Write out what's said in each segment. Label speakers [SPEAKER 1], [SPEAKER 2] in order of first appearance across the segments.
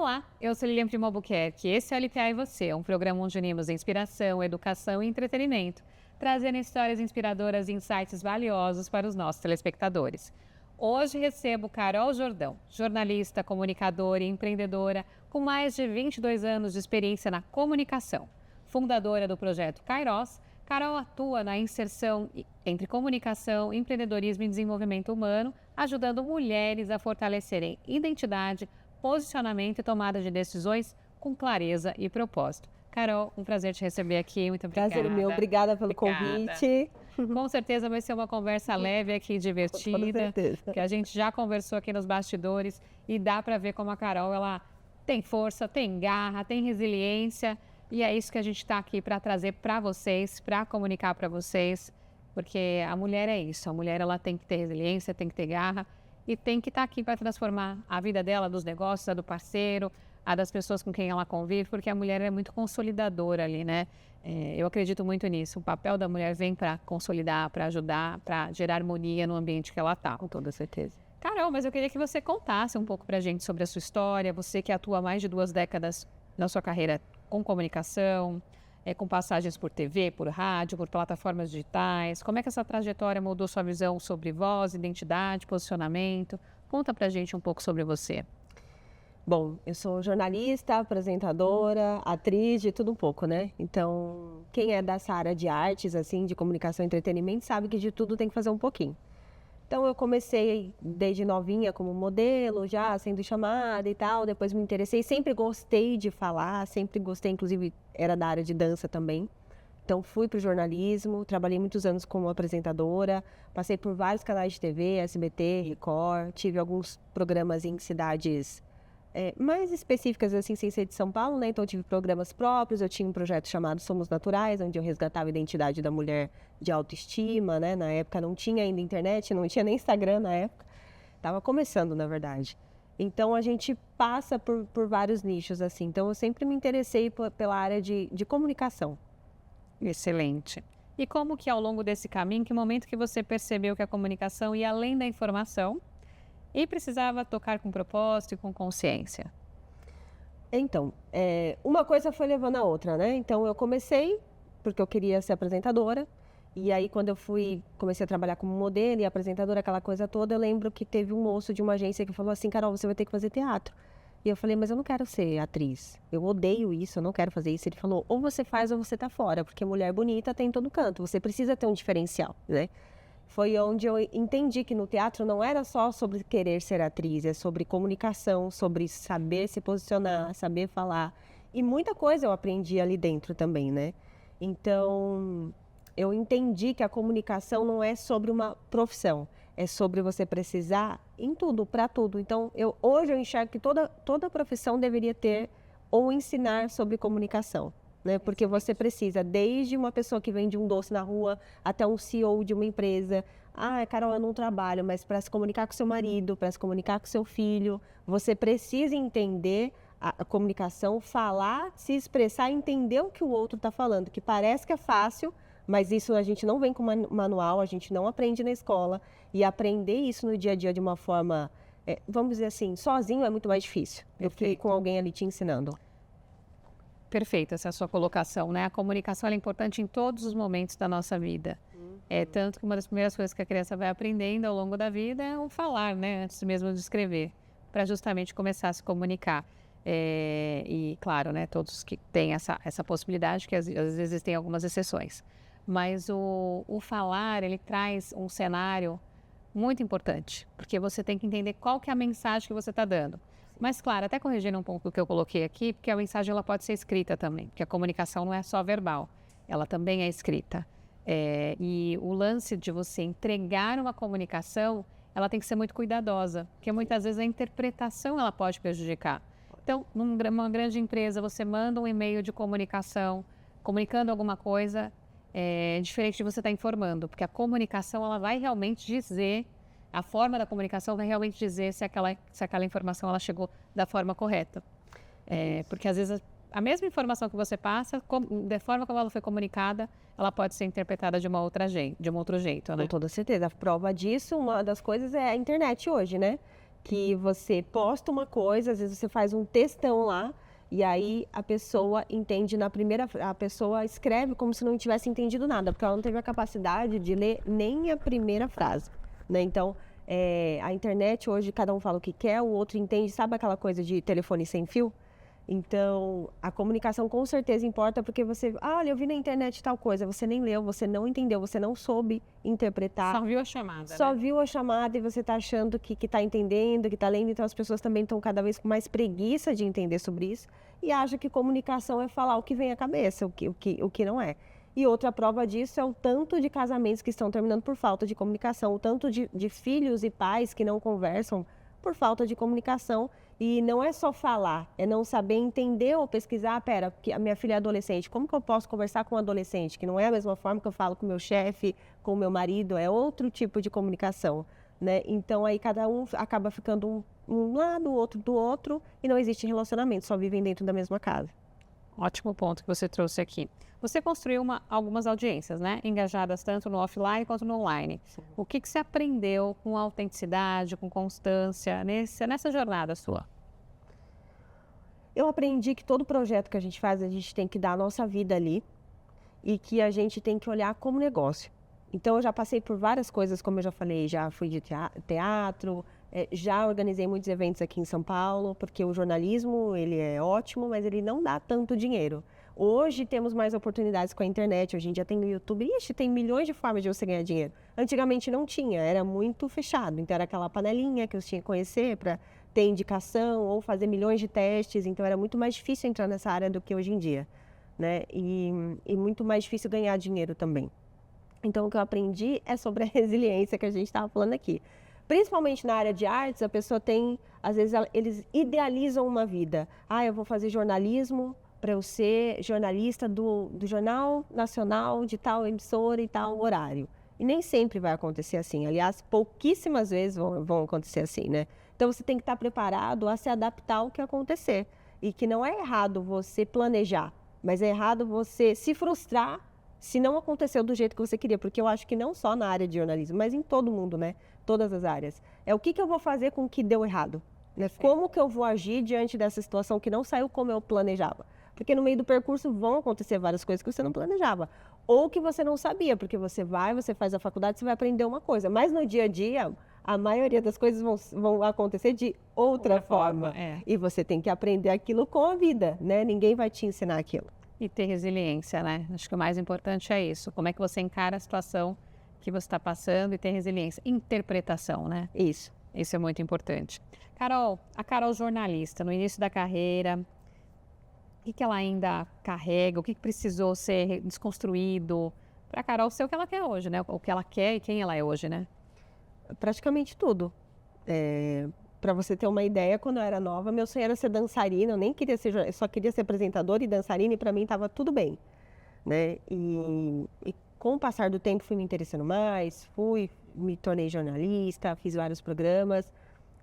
[SPEAKER 1] Olá, eu sou Lilian Primo Albuquerque. Esse é o LPA e Você, um programa onde unimos inspiração, educação e entretenimento, trazendo histórias inspiradoras e insights valiosos para os nossos telespectadores. Hoje recebo Carol Jordão, jornalista, comunicadora e empreendedora com mais de 22 anos de experiência na comunicação. Fundadora do projeto Kairos, Carol atua na inserção entre comunicação, empreendedorismo e desenvolvimento humano, ajudando mulheres a fortalecerem identidade, posicionamento e tomada de decisões com clareza e propósito. Carol, um prazer te receber aqui, muito obrigada.
[SPEAKER 2] Prazer meu, obrigada pelo convite.
[SPEAKER 1] Com certeza vai ser uma conversa leve aqui, divertida,
[SPEAKER 2] Com certeza.
[SPEAKER 1] que a gente já conversou aqui nos bastidores e dá para ver como a Carol, ela tem força, tem garra, tem resiliência e é isso que a gente está aqui para trazer para vocês, para comunicar para vocês, porque a mulher é isso, a mulher ela tem que ter resiliência, tem que ter garra e tem que estar aqui para transformar a vida dela, dos negócios, a do parceiro, a das pessoas com quem ela convive, porque a mulher é muito consolidadora ali, né? Eu acredito muito nisso. O papel da mulher vem para consolidar, para ajudar, para gerar harmonia no ambiente que ela está.
[SPEAKER 2] Com toda certeza.
[SPEAKER 1] Carol, mas eu queria que você contasse um pouco para a gente sobre a sua história. Você que atua há mais de 2 décadas na sua carreira com comunicação, com passagens por TV, por rádio, por plataformas digitais. Como é que essa trajetória mudou sua visão sobre voz, identidade, posicionamento? Conta para a gente um pouco sobre você.
[SPEAKER 2] Bom, eu sou jornalista, apresentadora, atriz, de tudo um pouco, né? Então, quem é dessa área de artes, assim, de comunicação e entretenimento, sabe que de tudo tem que fazer um pouquinho. Então, eu comecei desde novinha como modelo, já sendo chamada e tal, depois me interessei, sempre gostei de falar, sempre gostei, inclusive era da área de dança também. Então, fui para o jornalismo, trabalhei muitos anos como apresentadora, passei por vários canais de TV, SBT, Record, tive alguns programas em cidades mais específicas, assim, sem ser de São Paulo, né? Então, eu tive programas próprios, eu tinha um projeto chamado Somos Naturais, onde eu resgatava a identidade da mulher de autoestima, né? Na época não tinha ainda internet, não tinha nem Instagram na época. Estava começando, na verdade. Então, a gente passa por vários nichos, assim. Então, eu sempre me interessei pela área de comunicação.
[SPEAKER 1] Excelente. E como que ao longo desse caminho, que momento que você percebeu que a comunicação ia além da informação e precisava tocar com propósito e com consciência?
[SPEAKER 2] Então, uma coisa foi levando a outra, né? Então, eu comecei porque eu queria ser apresentadora. E aí, quando eu comecei a trabalhar como modelo e apresentadora, aquela coisa toda, eu lembro que teve um moço de uma agência que falou assim: Carol, você vai ter que fazer teatro. E eu falei, mas eu não quero ser atriz. Eu odeio isso, eu não quero fazer isso. Ele falou, ou você faz ou você tá fora, porque mulher bonita tem em todo canto. Você precisa ter um diferencial, né? Foi onde eu entendi que no teatro não era só sobre querer ser atriz, é sobre comunicação, sobre saber se posicionar, saber falar. E muita coisa eu aprendi ali dentro também, né? Então, eu entendi que a comunicação não é sobre uma profissão, é sobre você precisar em tudo, para tudo. Então, hoje eu enxergo que toda profissão deveria ter ou ensinar sobre comunicação. Né? Porque você precisa, desde uma pessoa que vende um doce na rua, até um CEO de uma empresa. Ah, Carol, eu não trabalho, mas para se comunicar com seu marido, para se comunicar com seu filho, você precisa entender a comunicação, falar, se expressar, entender o que o outro está falando, que parece que é fácil, mas isso a gente não vem com manual, a gente não aprende na escola. E aprender isso no dia a dia de uma forma, vamos dizer assim, sozinho é muito mais difícil do que com alguém ali te ensinando.
[SPEAKER 1] Perfeita essa sua colocação, né? A comunicação é importante em todos os momentos da nossa vida. Tanto que uma das primeiras coisas que a criança vai aprendendo ao longo da vida é o falar, né? Antes mesmo de escrever, para justamente começar a se comunicar. E claro, né? Todos que têm essa possibilidade, que às vezes existem algumas exceções. Mas o falar, ele traz um cenário muito importante, porque você tem que entender qual que é a mensagem que você está dando. Mas, claro, até corrigindo um pouco do que eu coloquei aqui, porque a mensagem ela pode ser escrita também, porque a comunicação não é só verbal, ela também é escrita. E o lance de você entregar uma comunicação, ela tem que ser muito cuidadosa, porque muitas vezes a interpretação ela pode prejudicar. Então, numa grande empresa, você manda um e-mail de comunicação, comunicando alguma coisa, diferente de você estar informando, porque a comunicação ela vai realmente dizer. A forma da comunicação vai realmente dizer se aquela informação ela chegou da forma correta. Porque às vezes a mesma informação que você passa, da forma como ela foi comunicada, ela pode ser interpretada de um outro jeito, né?
[SPEAKER 2] Com toda certeza. A prova disso, uma das coisas é a internet hoje, né? que você posta uma coisa, às vezes você faz um textão lá, e aí a pessoa entende a pessoa escreve como se não tivesse entendido nada, porque ela não teve a capacidade de ler nem a primeira frase, né? Então, a internet hoje, cada um fala o que quer, o outro entende, sabe aquela coisa de telefone sem fio? Então, a comunicação com certeza importa, porque você, olha, eu vi na internet tal coisa, você nem leu, você não entendeu, você não soube interpretar.
[SPEAKER 1] Só viu a chamada,
[SPEAKER 2] Só
[SPEAKER 1] né?
[SPEAKER 2] viu a chamada e você está achando que está entendendo, que está lendo, então as pessoas também estão cada vez com mais preguiça de entender sobre isso e acham que comunicação é falar o que vem à cabeça, o que não é. E outra prova disso é o tanto de casamentos que estão terminando por falta de comunicação, o tanto de filhos e pais que não conversam por falta de comunicação. E não é só falar, é não saber entender ou pesquisar, pera, porque a minha filha é adolescente, como que eu posso conversar com um adolescente? Que não é a mesma forma que eu falo com o meu chefe, com o meu marido, é outro tipo de comunicação, né? Então aí cada um acaba ficando um lado, o outro do outro, e não existe relacionamento, só vivem dentro da mesma casa.
[SPEAKER 1] Ótimo ponto que você trouxe aqui. Você construiu algumas audiências, né? Engajadas tanto no offline quanto no online. Sim. O que você aprendeu com autenticidade, com constância nessa jornada sua?
[SPEAKER 2] Eu aprendi que todo projeto que a gente faz, a gente tem que dar a nossa vida ali e que a gente tem que olhar como negócio. Então, eu já passei por várias coisas, como eu já falei, já fui de teatro, já organizei muitos eventos aqui em São Paulo, porque o jornalismo, ele é ótimo, mas ele não dá tanto dinheiro. Hoje temos mais oportunidades com a internet, hoje em dia tem o YouTube, ixi, tem milhões de formas de você ganhar dinheiro. Antigamente não tinha, era muito fechado, então era aquela panelinha que eu tinha que conhecer para ter indicação ou fazer milhões de testes, então era muito mais difícil entrar nessa área do que hoje em dia, né? E muito mais difícil ganhar dinheiro também. Então, o que eu aprendi é sobre a resiliência que a gente estava falando aqui. Principalmente na área de artes, a pessoa tem, às vezes, eles idealizam uma vida. Eu vou fazer jornalismo para eu ser jornalista do Jornal Nacional de tal emissora e tal horário. E nem sempre vai acontecer assim. Aliás, pouquíssimas vezes vão acontecer assim, né? Então, você tem que estar preparado a se adaptar ao que acontecer. E que não é errado você planejar, mas é errado você se frustrar se não aconteceu do jeito que você queria, porque eu acho que não só na área de jornalismo, mas em todo mundo, né? Todas as áreas. É o que eu vou fazer com o que deu errado, né? Como que eu vou agir diante dessa situação que não saiu como eu planejava? Porque no meio do percurso vão acontecer várias coisas que você não planejava, ou que você não sabia, porque você faz a faculdade, você vai aprender uma coisa, mas no dia a dia, a maioria das coisas vão acontecer de outra forma. E você tem que aprender aquilo com a vida, né? Ninguém vai te ensinar aquilo.
[SPEAKER 1] E ter resiliência, né? Acho que o mais importante é isso. Como é que você encara a situação que você está passando e ter resiliência. Interpretação, né?
[SPEAKER 2] Isso.
[SPEAKER 1] Isso é muito importante. Carol, a Carol jornalista, no início da carreira, o que ela ainda carrega? O que precisou ser desconstruído para a Carol ser o que ela quer hoje, né? O que ela quer e quem ela é hoje, né?
[SPEAKER 2] Praticamente tudo. Para você ter uma ideia, quando eu era nova, meu sonho era ser dançarina, eu nem queria ser, eu só queria ser apresentadora e dançarina, e para mim estava tudo bem, né? E com o passar do tempo fui me interessando mais, me tornei jornalista, fiz vários programas,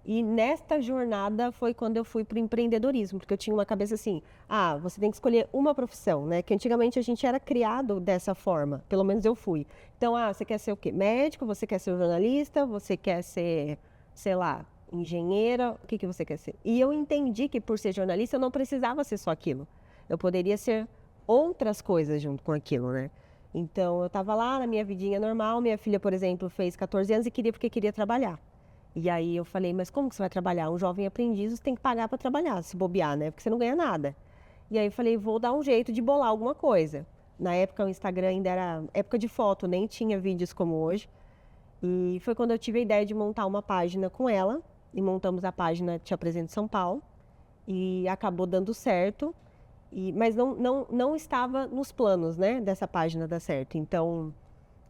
[SPEAKER 2] e nesta jornada foi quando eu fui para o empreendedorismo, porque eu tinha uma cabeça assim, você tem que escolher uma profissão, né? Que antigamente a gente era criado dessa forma, pelo menos eu fui. Então, você quer ser o quê? Médico, você quer ser jornalista, você quer ser, sei lá, engenheira, o que você quer ser? E eu entendi que por ser jornalista eu não precisava ser só aquilo. Eu poderia ser outras coisas junto com aquilo, né? Então, eu estava lá na minha vidinha normal, minha filha, por exemplo, fez 14 anos e queria trabalhar. E aí eu falei, mas como que você vai trabalhar? Um jovem aprendiz, você tem que pagar para trabalhar, se bobear, né? Porque você não ganha nada. E aí eu falei, vou dar um jeito de bolar alguma coisa. Na época o Instagram ainda era época de foto, nem tinha vídeos como hoje. E foi quando eu tive a ideia de montar uma página com ela. E montamos a página Te Apresento São Paulo. E acabou dando certo. Mas não estava nos planos, né, dessa página dar certo. Então,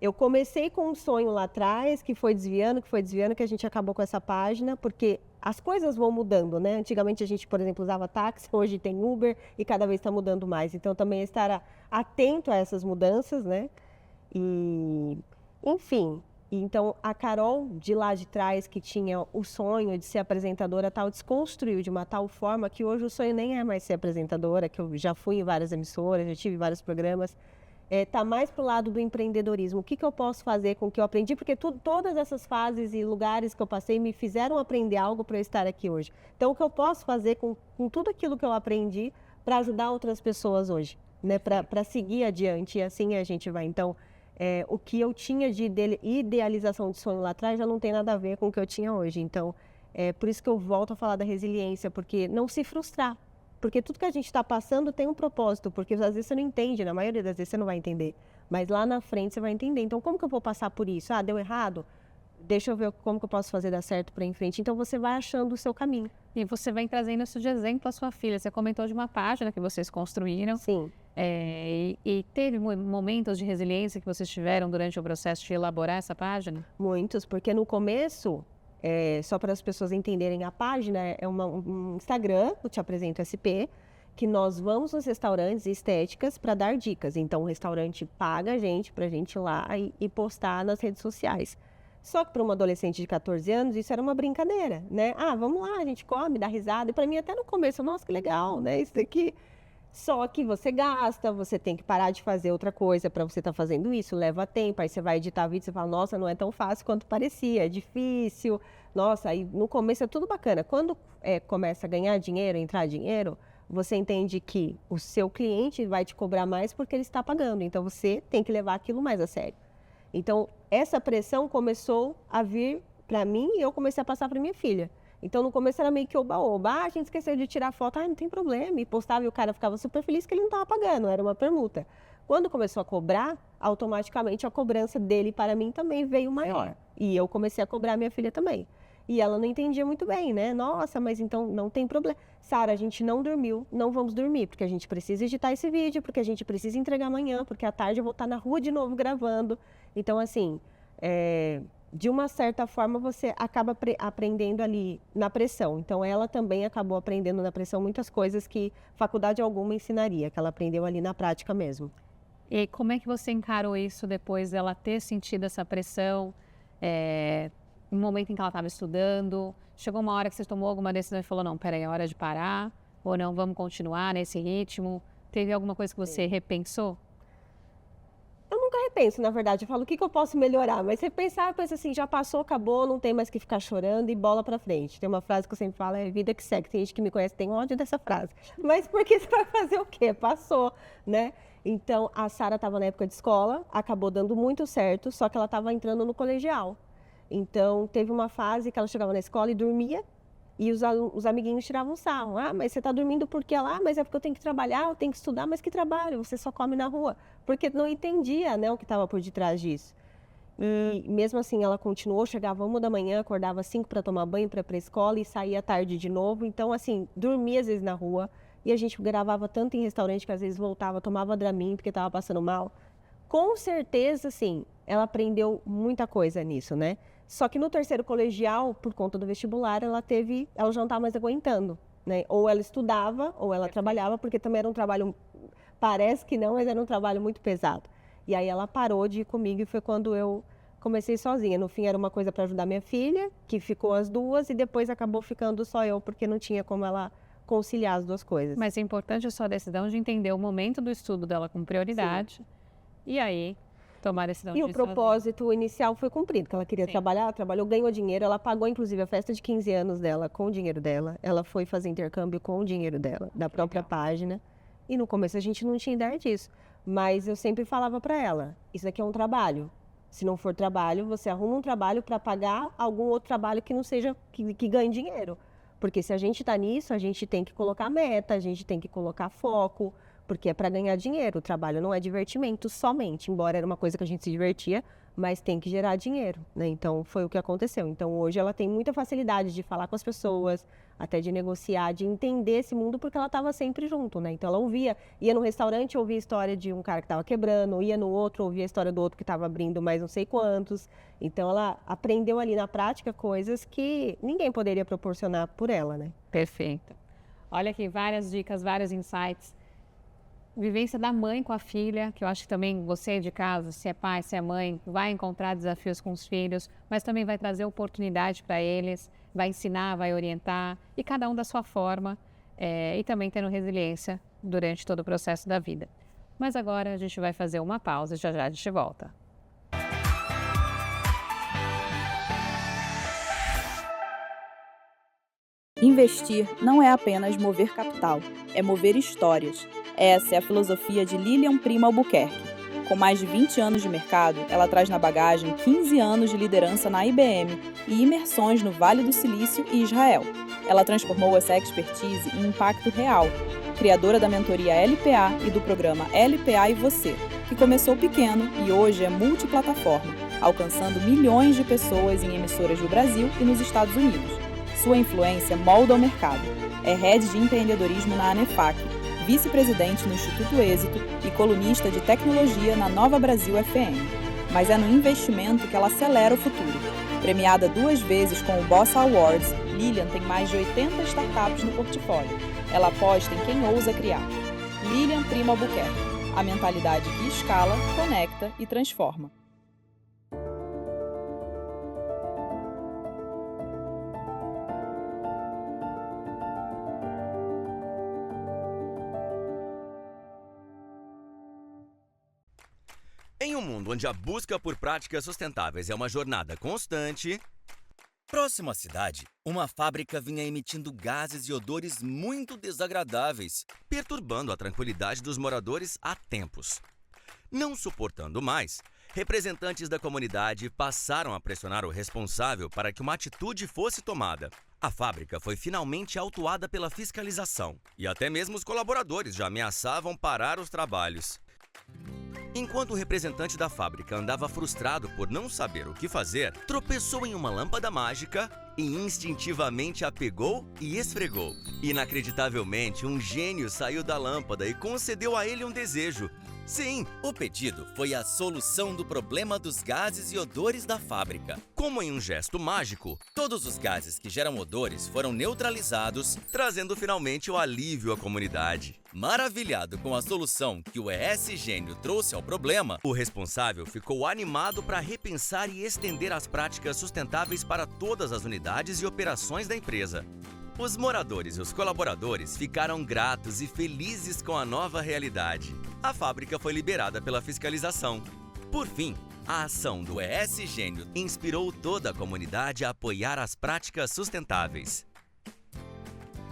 [SPEAKER 2] eu comecei com um sonho lá atrás, que foi desviando, que a gente acabou com essa página, porque as coisas vão mudando, né? Antigamente a gente, por exemplo, usava táxi, hoje tem Uber e cada vez está mudando mais. Então, também estar atento a essas mudanças, né? E, enfim, então a Carol de lá de trás, que tinha o sonho de ser apresentadora tal, desconstruiu de uma tal forma que hoje o sonho nem é mais ser apresentadora, que eu já fui em várias emissoras, já tive vários programas. tá mais pro lado do empreendedorismo. O que eu posso fazer com o que eu aprendi? Porque todas essas fases e lugares que eu passei me fizeram aprender algo para eu estar aqui hoje. Então, o que eu posso fazer com tudo aquilo que eu aprendi para ajudar outras pessoas hoje, né? Para seguir adiante, e assim a gente vai. Então, o que eu tinha de idealização de sonho lá atrás já não tem nada a ver com o que eu tinha hoje. Então, por isso que eu volto a falar da resiliência, porque não se frustrar. Porque tudo que a gente está passando tem um propósito, porque às vezes você não entende, na maioria das vezes você não vai entender. Mas lá na frente você vai entender. Então, como que eu vou passar por isso? Ah, deu errado? Deixa eu ver como que eu posso fazer dar certo para em frente. Então, você vai achando o seu caminho.
[SPEAKER 1] E você vem trazendo isso de exemplo à sua filha. Você comentou de uma página que vocês construíram.
[SPEAKER 2] Sim.
[SPEAKER 1] E teve momentos de resiliência que vocês tiveram durante o processo de elaborar essa página?
[SPEAKER 2] Muitos, porque no começo... só para as pessoas entenderem, a página é um Instagram, eu Te Apresento SP, que nós vamos nos restaurantes e estéticas para dar dicas. Então, o restaurante paga a gente para a gente ir lá e postar nas redes sociais. Só que para uma adolescente de 14 anos, isso era uma brincadeira, né? Ah, vamos lá, a gente come, dá risada. E para mim, até no começo, nossa, que legal, né? Isso daqui... Só que você gasta, você tem que parar de fazer outra coisa para você estar fazendo isso, leva tempo, aí você vai editar vídeo, você fala, nossa, não é tão fácil quanto parecia, é difícil. Nossa, aí no começo é tudo bacana. Quando começa a ganhar dinheiro, entrar dinheiro, você entende que o seu cliente vai te cobrar mais porque ele está pagando, então você tem que levar aquilo mais a sério. Então, essa pressão começou a vir para mim e eu comecei a passar para minha filha. Então, no começo era meio que oba-oba. Ah, a gente esqueceu de tirar foto. Ah, não tem problema. E postava e o cara ficava super feliz que ele não estava pagando, era uma permuta. Quando começou a cobrar, automaticamente a cobrança dele para mim também veio maior. E eu comecei a cobrar minha filha também. E ela não entendia muito bem, né? Nossa, mas então não tem problema. Sara, a gente não dormiu, não vamos dormir, porque a gente precisa editar esse vídeo, porque a gente precisa entregar amanhã, porque à tarde eu vou estar na rua de novo gravando. Então, assim... de uma certa forma, você acaba aprendendo ali na pressão. Então, ela também acabou aprendendo na pressão muitas coisas que faculdade alguma ensinaria, que ela aprendeu ali na prática mesmo.
[SPEAKER 1] E como é que você encarou isso depois dela ter sentido essa pressão, no momento em que ela estava estudando? Chegou uma hora que você tomou alguma decisão e falou, não, peraí, é hora de parar, ou não, vamos continuar nesse ritmo? Teve alguma coisa que você repensou?
[SPEAKER 2] Eu nunca repenso, na verdade. Eu falo, o que eu posso melhorar? Mas repensar, eu penso assim, já passou, acabou, não tem mais que ficar chorando e bola pra frente. Tem uma frase que eu sempre falo, é vida que segue. Tem gente que me conhece, tem ódio dessa frase. Mas porque você vai fazer o quê? Passou, né? Então, a Sara estava na época de escola, acabou dando muito certo, só que ela estava entrando no colegial. Então, teve uma fase que ela chegava na escola e dormia, e os amiguinhos tiravam sarro. Ah, mas você está dormindo porque lá? Mas é porque eu tenho que trabalhar, eu tenho que estudar. Mas que trabalho? Você só come na rua. Porque não entendia, né, o que estava por detrás disso. E mesmo assim ela continuou, chegava 1 da manhã, acordava 5 para tomar banho, para ir para a escola e saía tarde de novo. Então, assim, dormia às vezes na rua. E a gente gravava tanto em restaurante que às vezes voltava, tomava Dramin porque estava passando mal. Com certeza, assim, ela aprendeu muita coisa nisso, né? Só que no terceiro colegial, por conta do vestibular, ela já não estava mais aguentando, né? Ou ela estudava, ou ela trabalhava, porque também era um trabalho, parece que não, mas era um trabalho muito pesado. E aí ela parou de ir comigo e foi quando eu comecei sozinha. No fim era uma coisa para ajudar minha filha, que ficou as duas, e depois acabou ficando só eu, porque não tinha como ela conciliar as duas coisas.
[SPEAKER 1] Mas é importante a sua decisão de entender o momento do estudo dela com prioridade. Sim. E aí, tomar a decisão de
[SPEAKER 2] ir sozinha. E o propósito inicial foi cumprido, que ela queria trabalhar, ela trabalhou, ganhou dinheiro, ela pagou inclusive a festa de 15 anos dela com o dinheiro dela, ela foi fazer intercâmbio com o dinheiro dela, da própria página. E no começo a gente não tinha ideia disso, mas eu sempre falava para ela, isso aqui é um trabalho. Se não for trabalho, você arruma um trabalho para pagar algum outro trabalho que não seja, que ganhe dinheiro. Porque se a gente está nisso, a gente tem que colocar meta, a gente tem que colocar foco, porque é para ganhar dinheiro. O trabalho não é divertimento somente, embora era uma coisa que a gente se divertia, mas tem que gerar dinheiro, né? Então, foi o que aconteceu. Então, hoje ela tem muita facilidade de falar com as pessoas, até de negociar, de entender esse mundo, porque ela estava sempre junto, né? Então, ela ia no restaurante, ouvia a história de um cara que estava quebrando, ia no outro, ouvia a história do outro que estava abrindo mais não sei quantos. Então, ela aprendeu ali na prática coisas que ninguém poderia proporcionar por ela, né?
[SPEAKER 1] Perfeito. Olha aqui, várias dicas, vários insights. Vivência da mãe com a filha, que eu acho que também você de casa, se é pai, se é mãe, vai encontrar desafios com os filhos, mas também vai trazer oportunidade para eles, vai ensinar, vai orientar, e cada um da sua forma, e também tendo resiliência durante todo o processo da vida. Mas agora a gente vai fazer uma pausa e já já a gente volta.
[SPEAKER 3] Investir não é apenas mover capital, é mover histórias. Essa é a filosofia de Lilian Primo Albuquerque. Com mais de 20 anos de mercado, ela traz na bagagem 15 anos de liderança na IBM e imersões no Vale do Silício e Israel. Ela transformou essa expertise em impacto real, criadora da mentoria LPA e do programa LPA e Você, que começou pequeno e hoje é multiplataforma, alcançando milhões de pessoas em emissoras do Brasil e nos Estados Unidos. Sua influência molda o mercado. É head de empreendedorismo na ANEFAC, vice-presidente no Instituto Êxito e colunista de tecnologia na Nova Brasil FM. Mas é no investimento que ela acelera o futuro. Premiada 2 vezes com o Boss Awards, Lilian tem mais de 80 startups no portfólio. Ela aposta em quem ousa criar. Lilian Primo Albuquerque, a mentalidade que escala, conecta e transforma.
[SPEAKER 4] Em um mundo onde a busca por práticas sustentáveis é uma jornada constante, próximo à cidade, uma fábrica vinha emitindo gases e odores muito desagradáveis, perturbando a tranquilidade dos moradores há tempos. Não suportando mais, representantes da comunidade passaram a pressionar o responsável para que uma atitude fosse tomada. A fábrica foi finalmente autuada pela fiscalização, e até mesmo os colaboradores já ameaçavam parar os trabalhos. Enquanto o representante da fábrica andava frustrado por não saber o que fazer, tropeçou em uma lâmpada mágica e instintivamente a pegou e esfregou. Inacreditavelmente, um gênio saiu da lâmpada e concedeu a ele um desejo. Sim, o pedido foi a solução do problema dos gases e odores da fábrica. Como em um gesto mágico, todos os gases que geram odores foram neutralizados, trazendo finalmente o alívio à comunidade. Maravilhado com a solução que o ES Gênio trouxe ao problema, o responsável ficou animado para repensar e estender as práticas sustentáveis para todas as unidades e operações da empresa. Os moradores e os colaboradores ficaram gratos e felizes com a nova realidade. A fábrica foi liberada pela fiscalização. Por fim, a ação do ES Gênio inspirou toda a comunidade a apoiar as práticas sustentáveis.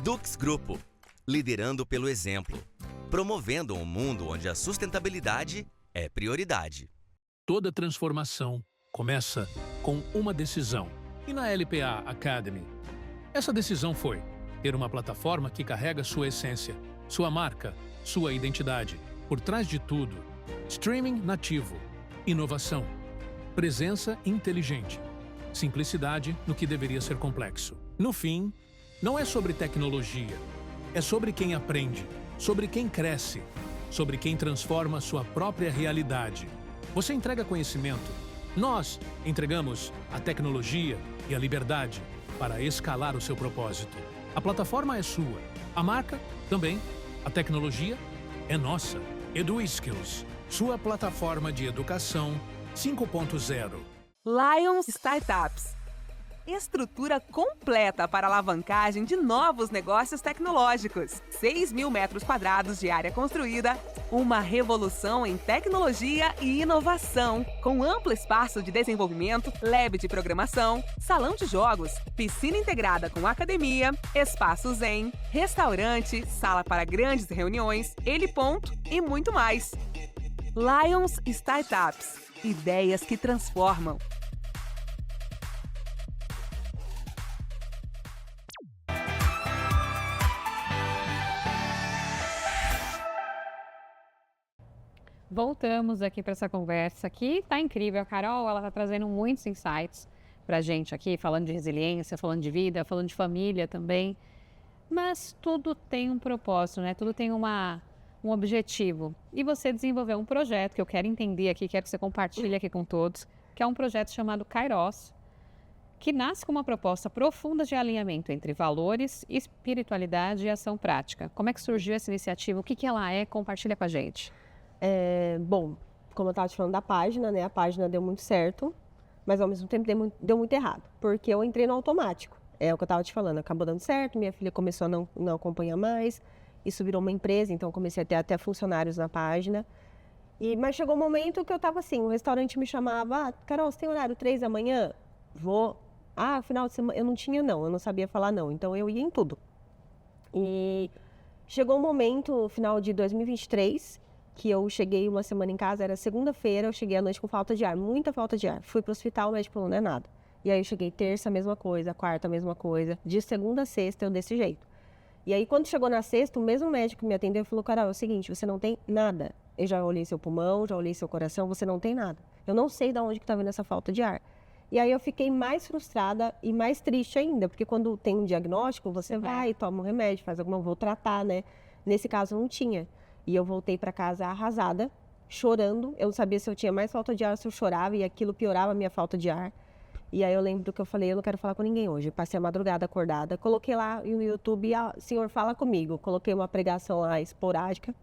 [SPEAKER 4] Dux Grupo, liderando pelo exemplo, promovendo um mundo onde a sustentabilidade é prioridade.
[SPEAKER 5] Toda transformação começa com uma decisão. E na LPA Academy, essa decisão foi ter uma plataforma que carrega sua essência, sua marca, sua identidade. Por trás de tudo, streaming nativo, inovação, presença inteligente, simplicidade no que deveria ser complexo. No fim, não é sobre tecnologia, é sobre quem aprende, sobre quem cresce, sobre quem transforma sua própria realidade. Você entrega conhecimento, nós entregamos a tecnologia e a liberdade para escalar o seu propósito. A plataforma é sua, a marca também, a tecnologia é nossa. EduSkills, sua plataforma de educação 5.0.
[SPEAKER 6] Lions Startups. Estrutura completa para alavancagem de novos negócios tecnológicos. 6.000 metros quadrados de área construída. Uma revolução em tecnologia e inovação. Com amplo espaço de desenvolvimento, lab de programação, salão de jogos, piscina integrada com academia, espaço zen, restaurante, sala para grandes reuniões, heliponto e muito mais. Lions Startups. Ideias que transformam.
[SPEAKER 1] Voltamos aqui para essa conversa aqui. Tá incrível. A Carol, ela tá trazendo muitos insights para a gente aqui, falando de resiliência, falando de vida, falando de família também. Mas tudo tem um propósito, né? Tudo tem um objetivo. E você desenvolveu um projeto que eu quero entender aqui, quero que você compartilhe aqui com todos, que é um projeto chamado Kairos, que nasce com uma proposta profunda de alinhamento entre valores, espiritualidade e ação prática. Como é que surgiu essa iniciativa? O que ela é? Compartilha com a gente.
[SPEAKER 2] Bom, como eu estava te falando da página, né? A página deu muito certo, mas ao mesmo tempo deu muito errado, porque eu entrei no automático. É o que eu estava te falando, acabou dando certo, minha filha começou a não acompanhar mais, Isso virou uma empresa, então eu comecei a ter até funcionários na página. Mas chegou um momento que eu estava assim, o restaurante me chamava, Carol, você tem horário 3 da manhã? Vou. Final de semana, eu não sabia falar não, então eu ia em tudo. E chegou um momento, no final de 2023, que eu cheguei uma semana em casa, era segunda-feira, eu cheguei à noite com falta de ar, muita falta de ar. Fui pro hospital, o médico falou, não é nada. E aí eu cheguei terça, a mesma coisa, quarta, a mesma coisa. De segunda a sexta, eu desse jeito. E aí, quando chegou na sexta, o mesmo médico que me atendeu falou, Carol, é o seguinte, você não tem nada. Eu já olhei seu pulmão, já olhei seu coração, você não tem nada. Eu não sei de onde que tá vindo essa falta de ar. E aí eu fiquei mais frustrada e mais triste ainda, porque quando tem um diagnóstico, você vai, toma um remédio, faz vou tratar, né? Nesse caso, não tinha. E eu voltei para casa arrasada, chorando. Eu não sabia se eu tinha mais falta de ar, se eu chorava, e aquilo piorava a minha falta de ar. E aí eu lembro do que eu falei, eu não quero falar com ninguém hoje. Passei a madrugada acordada, coloquei lá no YouTube, Senhor, fala comigo. Coloquei uma pregação lá esporádica,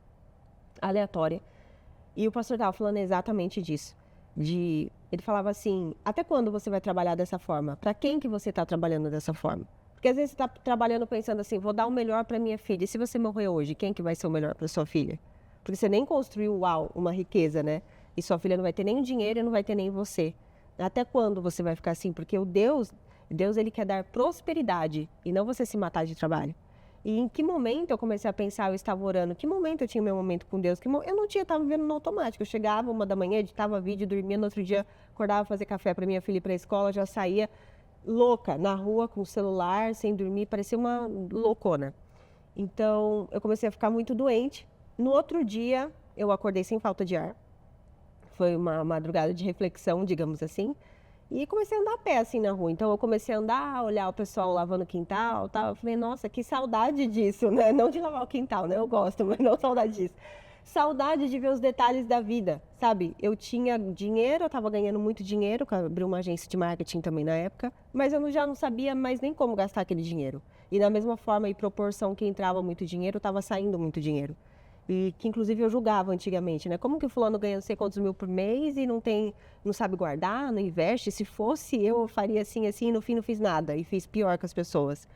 [SPEAKER 2] aleatória. E o pastor estava falando exatamente disso. Ele falava assim, até quando você vai trabalhar dessa forma? Para quem que você está trabalhando dessa forma? Porque às vezes você está trabalhando pensando assim, vou dar o melhor para minha filha. E se você morrer hoje, quem que vai ser o melhor para sua filha? Porque você nem construiu, uma riqueza, né? E sua filha não vai ter nem dinheiro e não vai ter nem você. Até quando você vai ficar assim? Porque Deus ele quer dar prosperidade e não você se matar de trabalho. E em que momento eu comecei a pensar, eu estava orando, que momento eu tinha meu momento com Deus? Eu não tinha, estava vivendo no automático. Eu chegava 1 da manhã, editava vídeo, dormia, no outro dia acordava fazer café para minha filha ir para a escola, já saía louca, na rua, com o celular, sem dormir, parecia uma loucona. Então, eu comecei a ficar muito doente. No outro dia, eu acordei sem falta de ar. Foi uma madrugada de reflexão, digamos assim. E comecei a andar a pé, assim, na rua. Então, eu comecei a andar, olhar o pessoal lavando o quintal e tal. Eu falei, nossa, que saudade disso, né? Não de lavar o quintal, né? Eu gosto, mas não saudade disso. Saudade de ver os detalhes da vida, sabe? Eu tinha dinheiro, eu estava ganhando muito dinheiro, abri uma agência de marketing também na época, mas eu já não sabia mais nem como gastar aquele dinheiro. E da mesma forma e proporção que entrava muito dinheiro, estava saindo muito dinheiro. E que inclusive eu julgava antigamente, né? Como que o fulano ganha não sei quantos mil por mês e não sabe guardar, não investe? Se fosse eu faria assim, e no fim não fiz nada e fiz pior com as pessoas.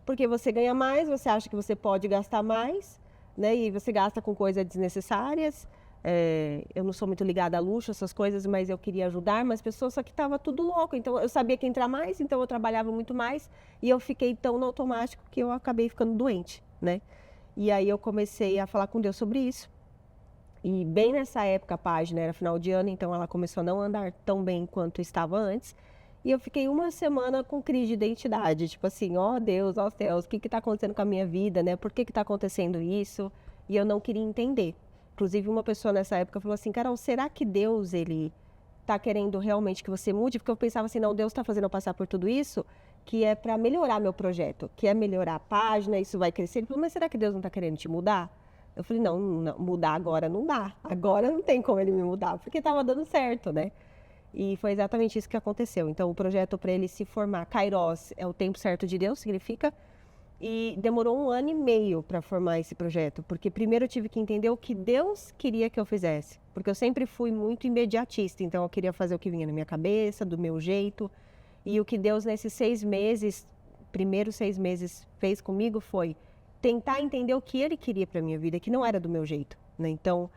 [SPEAKER 2] Porque você ganha mais, você acha que você pode gastar mais, né? E você gasta com coisas desnecessárias. Eu não sou muito ligada a luxo, essas coisas, mas eu queria ajudar, mas pessoas só que estava tudo louco. Então eu sabia que entrar mais, então eu trabalhava muito mais e eu fiquei tão no automático que eu acabei ficando doente, né? E aí eu comecei a falar com Deus sobre isso. E bem nessa época a página era final de ano, então ela começou a não andar tão bem quanto estava antes. E eu fiquei uma semana com crise de identidade, tipo assim, ó Deus, ó céus, o que está acontecendo com a minha vida, né? Por que está acontecendo isso? E eu não queria entender. Inclusive uma pessoa nessa época falou assim, Carol, será que Deus, ele está querendo realmente que você mude? Porque eu pensava assim, não, Deus está fazendo eu passar por tudo isso, que é para melhorar meu projeto, que é melhorar a página, isso vai crescer. Ele falou, mas será que Deus não está querendo te mudar? Eu falei, não, mudar agora não dá. Agora não tem como ele me mudar, porque estava dando certo, né? E foi exatamente isso que aconteceu. Então, o projeto para ele se formar, Kairos, é o tempo certo de Deus, significa. E demorou 1 ano e meio para formar esse projeto, porque primeiro eu tive que entender o que Deus queria que eu fizesse. Porque eu sempre fui muito imediatista, então eu queria fazer o que vinha na minha cabeça, do meu jeito. E o que Deus, nesses 6 meses, primeiros 6 meses, fez comigo foi tentar entender o que Ele queria para a minha vida, que não era do meu jeito, né? Então,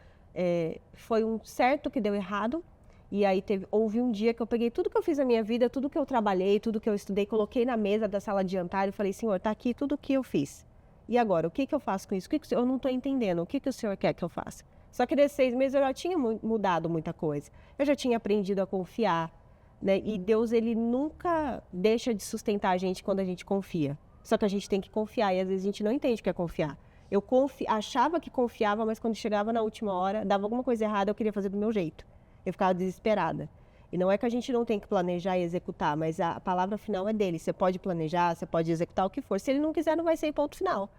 [SPEAKER 2] foi um certo que deu errado. E aí houve um dia que eu peguei tudo que eu fiz na minha vida, tudo que eu trabalhei, tudo que eu estudei, coloquei na mesa da sala de jantar e falei, Senhor, está aqui tudo o que eu fiz. E agora, o que eu faço com isso? Eu não estou entendendo, o que o Senhor quer que eu faça? Só que nesses 6 meses eu já tinha mudado muita coisa. Eu já tinha aprendido a confiar, né? E Deus, ele nunca deixa de sustentar a gente quando a gente confia. Só que a gente tem que confiar e às vezes a gente não entende o que é confiar. Eu achava que confiava, mas quando chegava na última hora, dava alguma coisa errada, eu queria fazer do meu jeito. Eu ficava desesperada. E não é que a gente não tem que planejar e executar, mas a palavra final é dele. Você pode planejar, você pode executar o que for. Se ele não quiser, não vai ser ponto final.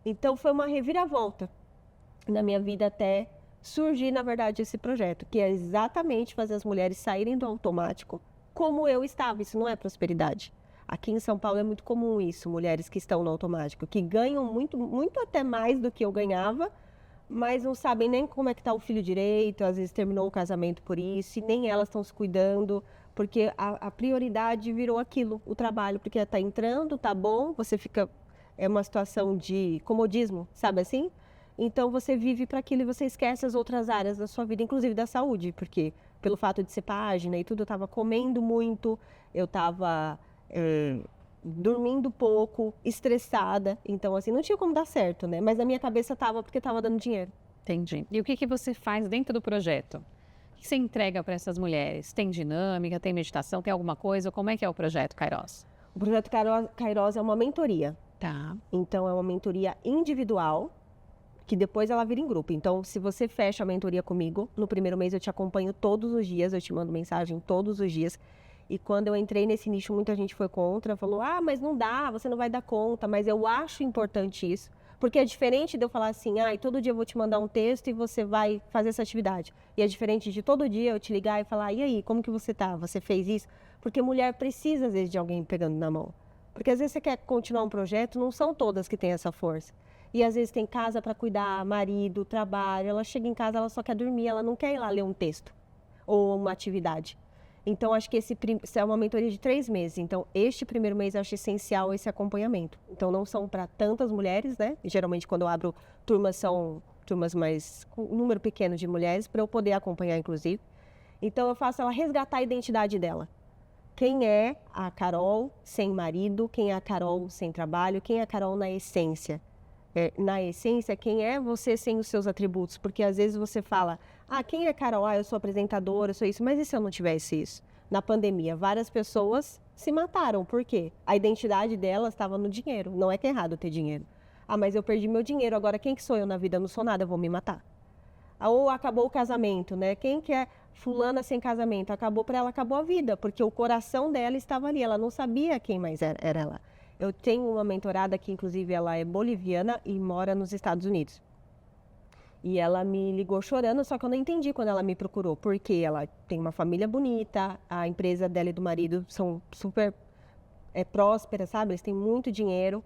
[SPEAKER 2] Então, foi uma reviravolta na minha vida até surgir, na verdade, esse projeto, que é exatamente fazer as mulheres saírem do automático como eu estava. Isso não é prosperidade. Aqui em São Paulo é muito comum isso, mulheres que estão no automático, que ganham muito, muito até mais do que eu ganhava, mas não sabem nem como é que está o filho direito, às vezes terminou o casamento por isso, e nem elas estão se cuidando, porque a prioridade virou aquilo, o trabalho, porque está entrando, tá bom, você fica é uma situação de comodismo, sabe assim? Então você vive para aquilo e você esquece as outras áreas da sua vida, inclusive da saúde, porque pelo fato de ser página e tudo, eu estava comendo muito, eu estava dormindo pouco, estressada, então assim, não tinha como dar certo, né? Mas na minha cabeça estava porque estava dando dinheiro.
[SPEAKER 1] Entendi. E o que você faz dentro do projeto? O que você entrega para essas mulheres? Tem dinâmica, tem meditação, tem alguma coisa? Como é que é o projeto Kairos?
[SPEAKER 2] O projeto Kairos é uma mentoria.
[SPEAKER 1] Tá.
[SPEAKER 2] Então, é uma mentoria individual, que depois ela vira em grupo. Então, se você fecha a mentoria comigo, no primeiro mês eu te acompanho todos os dias, eu te mando mensagem todos os dias. E quando eu entrei nesse nicho, muita gente foi contra, falou, mas não dá, você não vai dar conta. Mas eu acho importante isso, porque é diferente de eu falar assim, todo dia eu vou te mandar um texto e você vai fazer essa atividade. E é diferente de todo dia eu te ligar e falar, e aí, como que você tá? Você fez isso? Porque mulher precisa, às vezes, de alguém pegando na mão. Porque às vezes você quer continuar um projeto, não são todas que têm essa força. E às vezes tem casa para cuidar, marido, trabalho, ela chega em casa, ela só quer dormir, ela não quer ir lá ler um texto ou uma atividade. Então, acho que esse é uma mentoria de 3 meses. Então, este primeiro mês eu acho essencial esse acompanhamento. Então, não são para tantas mulheres, né? E, geralmente, quando eu abro turmas, são turmas mais com um número pequeno de mulheres, para eu poder acompanhar, inclusive. Então, eu faço ela resgatar a identidade dela. Quem é a Carol sem marido? Quem é a Carol sem trabalho? Quem é a Carol na essência? Na essência, quem é você sem os seus atributos? Porque às vezes você fala, quem é Carol? Eu sou apresentadora, eu sou isso. Mas e se eu não tivesse isso? Na pandemia, várias pessoas se mataram. Por quê? A identidade delas estava no dinheiro. Não é que é errado ter dinheiro. Mas eu perdi meu dinheiro, agora quem que sou eu na vida? Eu não sou nada, eu vou me matar. Ou acabou o casamento, né? Quem que é fulana sem casamento? Acabou para ela, acabou a vida, porque o coração dela estava ali, ela não sabia quem mais era ela. Eu tenho uma mentorada que, inclusive, ela é boliviana e mora nos Estados Unidos. E ela me ligou chorando, só que eu não entendi quando ela me procurou, porque ela tem uma família bonita, a empresa dela e do marido são super prósperas, sabe? Eles têm muito dinheiro.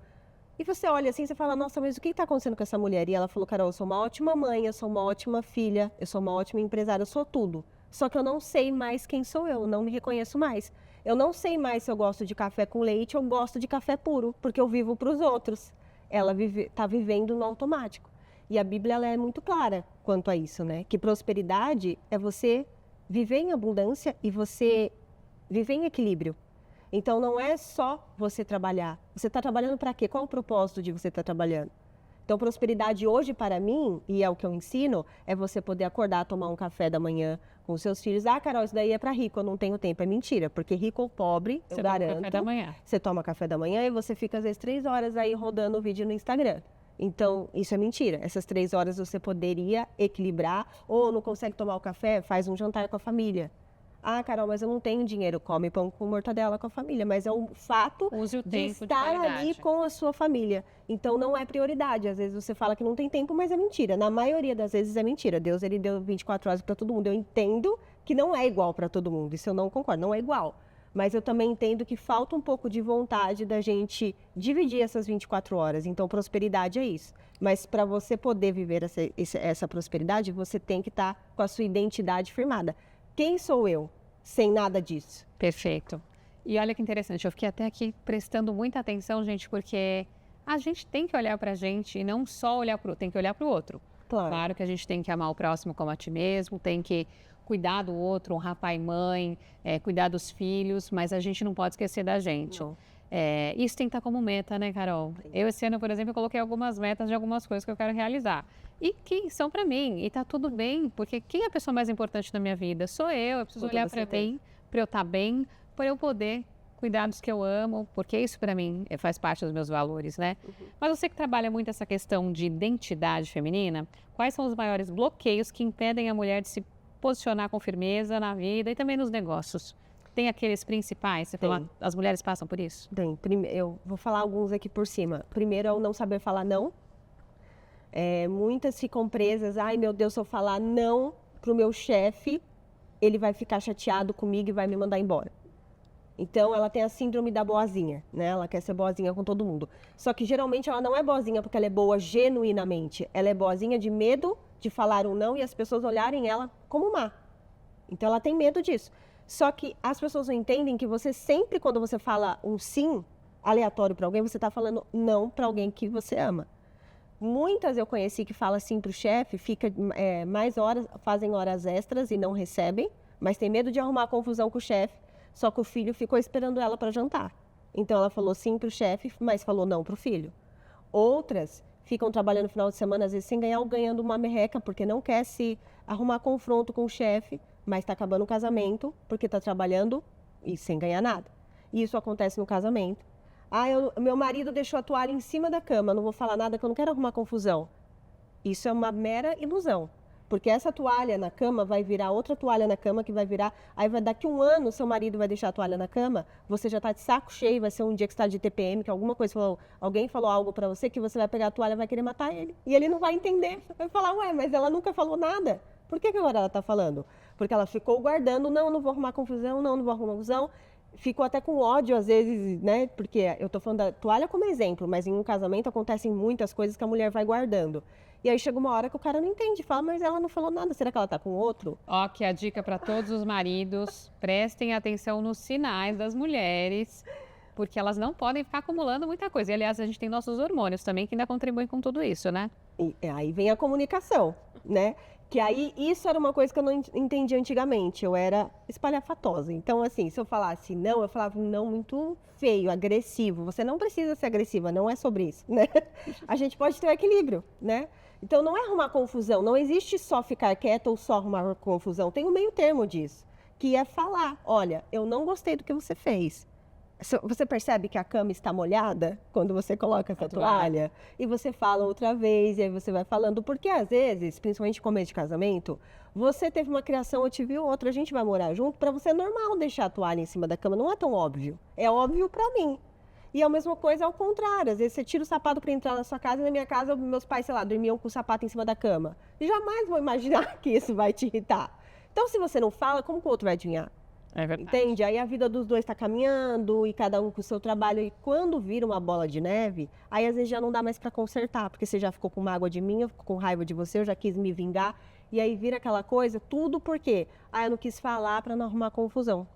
[SPEAKER 2] E você olha assim, você fala, nossa, mas o que está acontecendo com essa mulher? E ela falou, Carol, eu sou uma ótima mãe, eu sou uma ótima filha, eu sou uma ótima empresária, eu sou tudo. Só que eu não sei mais quem sou eu não me reconheço mais. Eu não sei mais se eu gosto de café com leite ou gosto de café puro, porque eu vivo para os outros. Ela está vivendo no automático. E a Bíblia ela é muito clara quanto a isso, né? Que prosperidade é você viver em abundância e você viver em equilíbrio. Então, não é só você trabalhar. Você está trabalhando para quê? Qual o propósito de você estar trabalhando? Então, prosperidade hoje para mim, e é o que eu ensino, é você poder acordar, tomar um café da manhã com os seus filhos. Carol, isso daí é para rico, eu não tenho tempo. É mentira, porque rico ou pobre, eu garanto.
[SPEAKER 1] Toma café da manhã.
[SPEAKER 2] Você toma café da manhã e você fica, às vezes, 3 horas aí rodando o vídeo no Instagram. Então, isso é mentira. Essas 3 horas você poderia equilibrar, ou não consegue tomar o café, faz um jantar com a família. Carol, mas eu não tenho dinheiro, come pão com mortadela com a família, mas é um fato de estar ali com a sua família. Então, não é prioridade. Às vezes você fala que não tem tempo, mas é mentira. Na maioria das vezes é mentira. Deus, ele deu 24 horas para todo mundo. Eu entendo que não é igual para todo mundo, isso eu não concordo, não é igual. Mas eu também entendo que falta um pouco de vontade da gente dividir essas 24 horas. Então, prosperidade é isso. Mas para você poder viver essa prosperidade, você tem que estar com a sua identidade firmada. Quem sou eu sem nada disso?
[SPEAKER 1] Perfeito. E olha que interessante, eu fiquei até aqui prestando muita atenção, gente, porque a gente tem que olhar pra gente e não só olhar tem que olhar pro outro. Claro que a gente tem que amar o próximo como a ti mesmo, tem que cuidar do outro, honrar pai e mãe, cuidar dos filhos, mas a gente não pode esquecer da gente. Isso tem que estar como meta, né, Carol? Eu, esse ano, por exemplo, eu coloquei algumas metas de algumas coisas que eu quero realizar. E que são para mim, e tá tudo bem, porque quem é a pessoa mais importante na minha vida? Sou eu preciso olhar para mim, para eu estar bem, para eu poder cuidar dos que eu amo, porque isso para mim faz parte dos meus valores, né? Mas você que trabalha muito essa questão de identidade feminina, quais são os maiores bloqueios que impedem a mulher de se posicionar com firmeza na vida e também nos negócios? Tem aqueles principais? Você falou, as mulheres passam por isso?
[SPEAKER 2] Tem. Eu vou falar alguns aqui por cima. Primeiro é o não saber falar não. Muitas ficam presas. Ai, meu Deus, se eu falar não pro meu chefe, ele vai ficar chateado comigo e vai me mandar embora. Então, ela tem a síndrome da boazinha, né? Ela quer ser boazinha com todo mundo. Só que, geralmente, ela não é boazinha porque ela é boa genuinamente. Ela é boazinha de medo de falar um não e as pessoas olharem ela como má. Então, ela tem medo disso. Só que as pessoas não entendem que você sempre, quando você fala um sim, aleatório para alguém, você está falando não para alguém que você ama. Muitas eu conheci que falam assim para o chefe, fica mais horas, fazem horas extras e não recebem, mas tem medo de arrumar confusão com o chefe, só que o filho ficou esperando ela para jantar. Então ela falou sim para o chefe, mas falou não para o filho. Outras ficam trabalhando no final de semana, às vezes sem ganhar ou ganhando uma merreca, porque não quer se arrumar confronto com o chefe, mas está acabando o casamento, porque está trabalhando e sem ganhar nada. E isso acontece no casamento. Meu marido deixou a toalha em cima da cama, não vou falar nada que eu não quero arrumar confusão. Isso é uma mera ilusão. Porque essa toalha na cama vai virar outra toalha na cama, que vai virar... Aí daqui 1 ano, seu marido vai deixar a toalha na cama, você já está de saco cheio, vai ser um dia que você está de TPM, que alguma coisa alguém falou algo para você, que você vai pegar a toalha e vai querer matar ele. E ele não vai entender. Vai falar, ué, mas ela nunca falou nada. Por que agora ela está falando? Porque ela ficou guardando, não vou arrumar confusão, não vou arrumar confusão. Ficou até com ódio, às vezes, né? Porque eu tô falando da toalha como exemplo, mas em um casamento acontecem muitas coisas que a mulher vai guardando. E aí chega uma hora que o cara não entende, fala, mas ela não falou nada, será que ela tá com outro?
[SPEAKER 1] Ó, que a dica para todos os maridos, prestem atenção nos sinais das mulheres, porque elas não podem ficar acumulando muita coisa. E, aliás, a gente tem nossos hormônios também, que ainda contribuem com tudo isso, né?
[SPEAKER 2] E aí vem a comunicação, né? Que aí, isso era uma coisa que eu não entendia antigamente, eu era espalhafatosa. Então, assim, se eu falasse não, eu falava um não muito feio, agressivo. Você não precisa ser agressiva, não é sobre isso, né? A gente pode ter um equilíbrio, né? Então, não é arrumar confusão, não existe só ficar quieto ou só arrumar confusão. Tem um meio termo disso, que é falar, olha, eu não gostei do que você fez. Você percebe que a cama está molhada quando você coloca essa toalha? E você fala outra vez, e aí você vai falando. Porque às vezes, principalmente no começo de casamento, você teve uma criação, eu tive outra, a gente vai morar junto, para você é normal deixar a toalha em cima da cama, não é tão óbvio. É óbvio para mim. E a mesma coisa ao contrário, às vezes você tira o sapato para entrar na sua casa, e na minha casa, meus pais, sei lá, dormiam com o sapato em cima da cama. E jamais vou imaginar que isso vai te irritar. Então, se você não fala, como que o outro vai adivinhar?
[SPEAKER 1] É verdade.
[SPEAKER 2] Entende? Aí a vida dos dois está caminhando e cada um com o seu trabalho. E quando vira uma bola de neve, aí às vezes já não dá mais para consertar, porque você já ficou com mágoa de mim, eu fico com raiva de você, eu já quis me vingar. E aí vira aquela coisa, tudo por quê? Eu não quis falar para não arrumar confusão.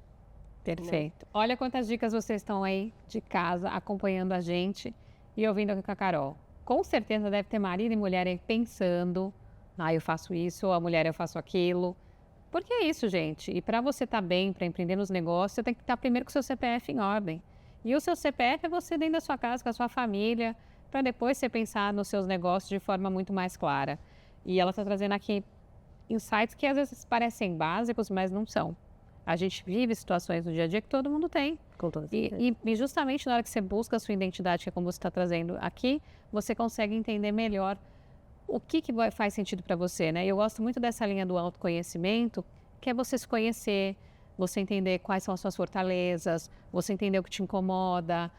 [SPEAKER 1] Perfeito. Olha quantas dicas vocês estão aí de casa acompanhando a gente e ouvindo aqui com a Carol. Com certeza deve ter marido e mulher aí pensando, eu faço isso, ou a mulher eu faço aquilo. Porque é isso, gente. E para você estar bem, para empreender nos negócios, você tem que estar primeiro com o seu CPF em ordem. E o seu CPF é você dentro da sua casa, com a sua família, para depois você pensar nos seus negócios de forma muito mais clara. E ela está trazendo aqui insights que às vezes parecem básicos, mas não são. A gente vive situações no dia a dia que todo mundo tem.
[SPEAKER 2] Com toda
[SPEAKER 1] E justamente na hora que você busca a sua identidade, que é como você está trazendo aqui, você consegue entender melhor o que faz sentido para você, né? Eu gosto muito dessa linha do autoconhecimento, que é você se conhecer, você entender quais são as suas fortalezas, você entender o que te incomoda,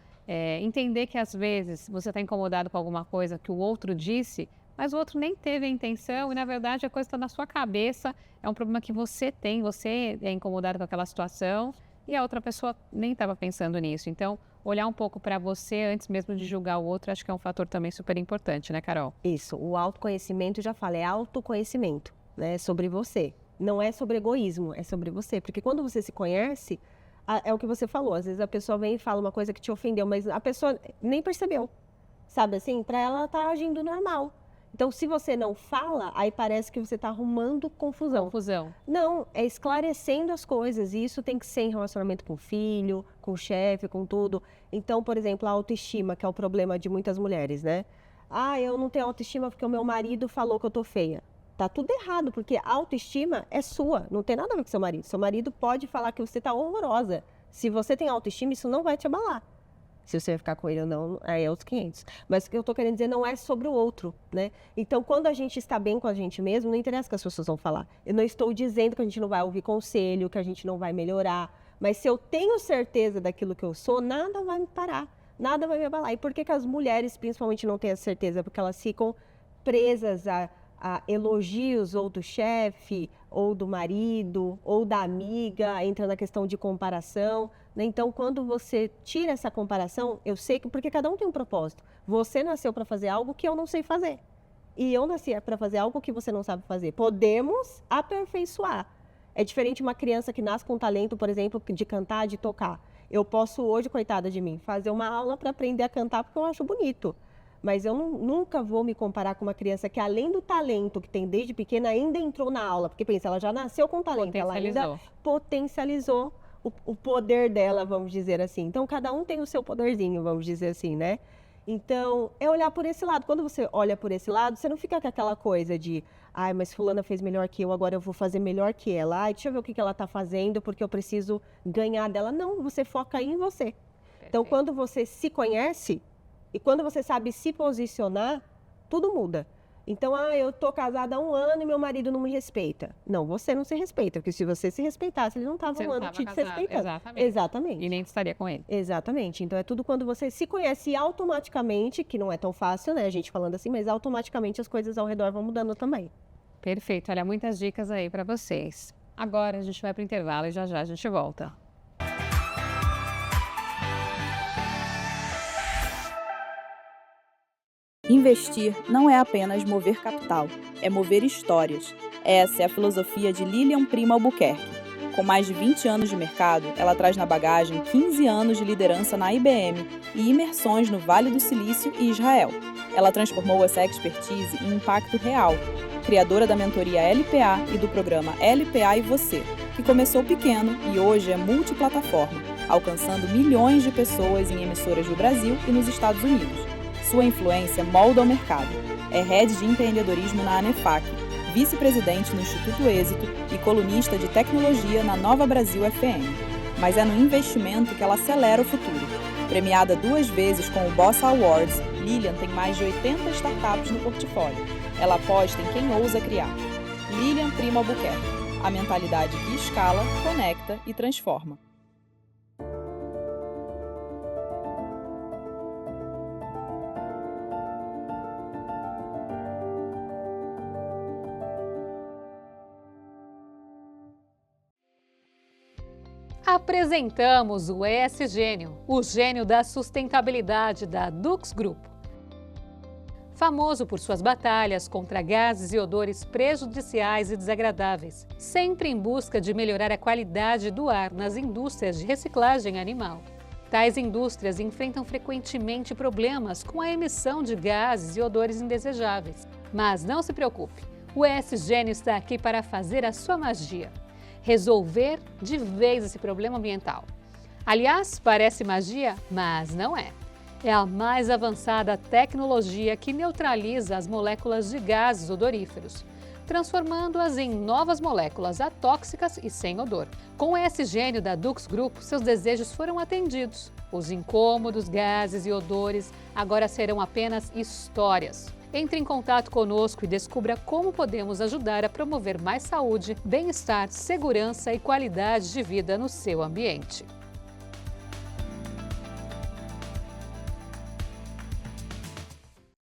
[SPEAKER 1] entender que às vezes você está incomodado com alguma coisa que o outro disse, mas o outro nem teve a intenção e na verdade a coisa está na sua cabeça, é um problema que você tem, você é incomodado com aquela situação e a outra pessoa nem estava pensando nisso. Então, olhar um pouco para você antes mesmo de julgar o outro, acho que é um fator também super importante, né, Carol?
[SPEAKER 2] Isso, o autoconhecimento, já falei, é autoconhecimento, né, sobre você. Não é sobre egoísmo, é sobre você. Porque quando você se conhece, é o que você falou, às vezes a pessoa vem e fala uma coisa que te ofendeu, mas a pessoa nem percebeu, sabe assim? Para ela tá agindo normal. Então, se você não fala, aí parece que você está arrumando confusão. Não, é esclarecendo as coisas. E isso tem que ser em relacionamento com o filho, com o chefe, com tudo. Então, por exemplo, a autoestima, que é o problema de muitas mulheres, né? Eu não tenho autoestima porque o meu marido falou que eu tô feia. Tá tudo errado, porque a autoestima é sua, não tem nada a ver com seu marido. Seu marido pode falar que você tá horrorosa. Se você tem autoestima, isso não vai te abalar. Se você vai ficar com ele ou não, aí é outros 500. Mas o que eu tô querendo dizer não é sobre o outro, né? Então, quando a gente está bem com a gente mesmo, não interessa o que as pessoas vão falar. Eu não estou dizendo que a gente não vai ouvir conselho, que a gente não vai melhorar. Mas se eu tenho certeza daquilo que eu sou, nada vai me parar, nada vai me abalar. E por que as mulheres, principalmente, não têm essa certeza? Porque elas ficam presas a elogios ou do chefe, ou do marido, ou da amiga, entra na questão de comparação, né? Então, quando você tira essa comparação, eu sei que, porque cada um tem um propósito. Você nasceu para fazer algo que eu não sei fazer. E eu nasci para fazer algo que você não sabe fazer. Podemos aperfeiçoar. É diferente uma criança que nasce com talento, por exemplo, de cantar, de tocar. Eu posso hoje, coitada de mim, fazer uma aula para aprender a cantar porque eu acho bonito. Mas eu nunca vou me comparar com uma criança que, além do talento que tem desde pequena, ainda entrou na aula. Porque, pensa, ela já nasceu com talento, ela ainda potencializou o poder dela, vamos dizer assim. Então, cada um tem o seu poderzinho, vamos dizer assim, né? Então, é olhar por esse lado. Quando você olha por esse lado, você não fica com aquela coisa de, ai, mas fulana fez melhor que eu, agora eu vou fazer melhor que ela. Ai, deixa eu ver o que ela está fazendo, porque eu preciso ganhar dela. Não, você foca em você. Perfeito. Então, quando você se conhece e quando você sabe se posicionar, tudo muda. Então, eu tô casada há 1 ano e meu marido não me respeita. Não, você não se respeita, porque se você se respeitasse, ele não estava 1 ano te desrespeitando. Exatamente.
[SPEAKER 1] E nem estaria com ele.
[SPEAKER 2] Exatamente. Então, é tudo quando você se conhece automaticamente, que não é tão fácil, né, a gente falando assim, mas automaticamente as coisas ao redor vão mudando também.
[SPEAKER 1] Perfeito. Olha, muitas dicas aí para vocês. Agora a gente vai para o intervalo e já a gente volta.
[SPEAKER 3] Investir não é apenas mover capital, é mover histórias. Essa é a filosofia de Lilian Primo Albuquerque. Com mais de 20 anos de mercado, ela traz na bagagem 15 anos de liderança na IBM e imersões no Vale do Silício e Israel. Ela transformou essa expertise em impacto real, criadora da mentoria LPA e do programa LPA e Você, que começou pequeno e hoje é multiplataforma, alcançando milhões de pessoas em emissoras do Brasil e nos Estados Unidos. Sua influência molda o mercado. É head de empreendedorismo na ANEFAC, vice-presidente no Instituto Êxito e colunista de tecnologia na Nova Brasil FM. Mas é no investimento que ela acelera o futuro. Premiada 2 vezes com o Boss Awards, Lilian tem mais de 80 startups no portfólio. Ela aposta em quem ousa criar. Lilian Primo Albuquerque. A mentalidade que escala, conecta e transforma.
[SPEAKER 1] Apresentamos o ESGênio, o gênio da sustentabilidade da Dux Group. Famoso por suas batalhas contra gases e odores prejudiciais e desagradáveis, sempre em busca de melhorar a qualidade do ar nas indústrias de reciclagem animal. Tais indústrias enfrentam frequentemente problemas com a emissão de gases e odores indesejáveis. Mas não se preocupe, o ESGênio está aqui para fazer a sua magia. Resolver de vez esse problema ambiental. Aliás, parece magia, mas não é. É a mais avançada tecnologia que neutraliza as moléculas de gases odoríferos, transformando-as em novas moléculas atóxicas e sem odor. Com o ESGênio da Dux Group, seus desejos foram atendidos. Os incômodos, gases e odores agora serão apenas histórias. Entre em contato conosco e descubra como podemos ajudar a promover mais saúde, bem-estar, segurança e qualidade de vida no seu ambiente.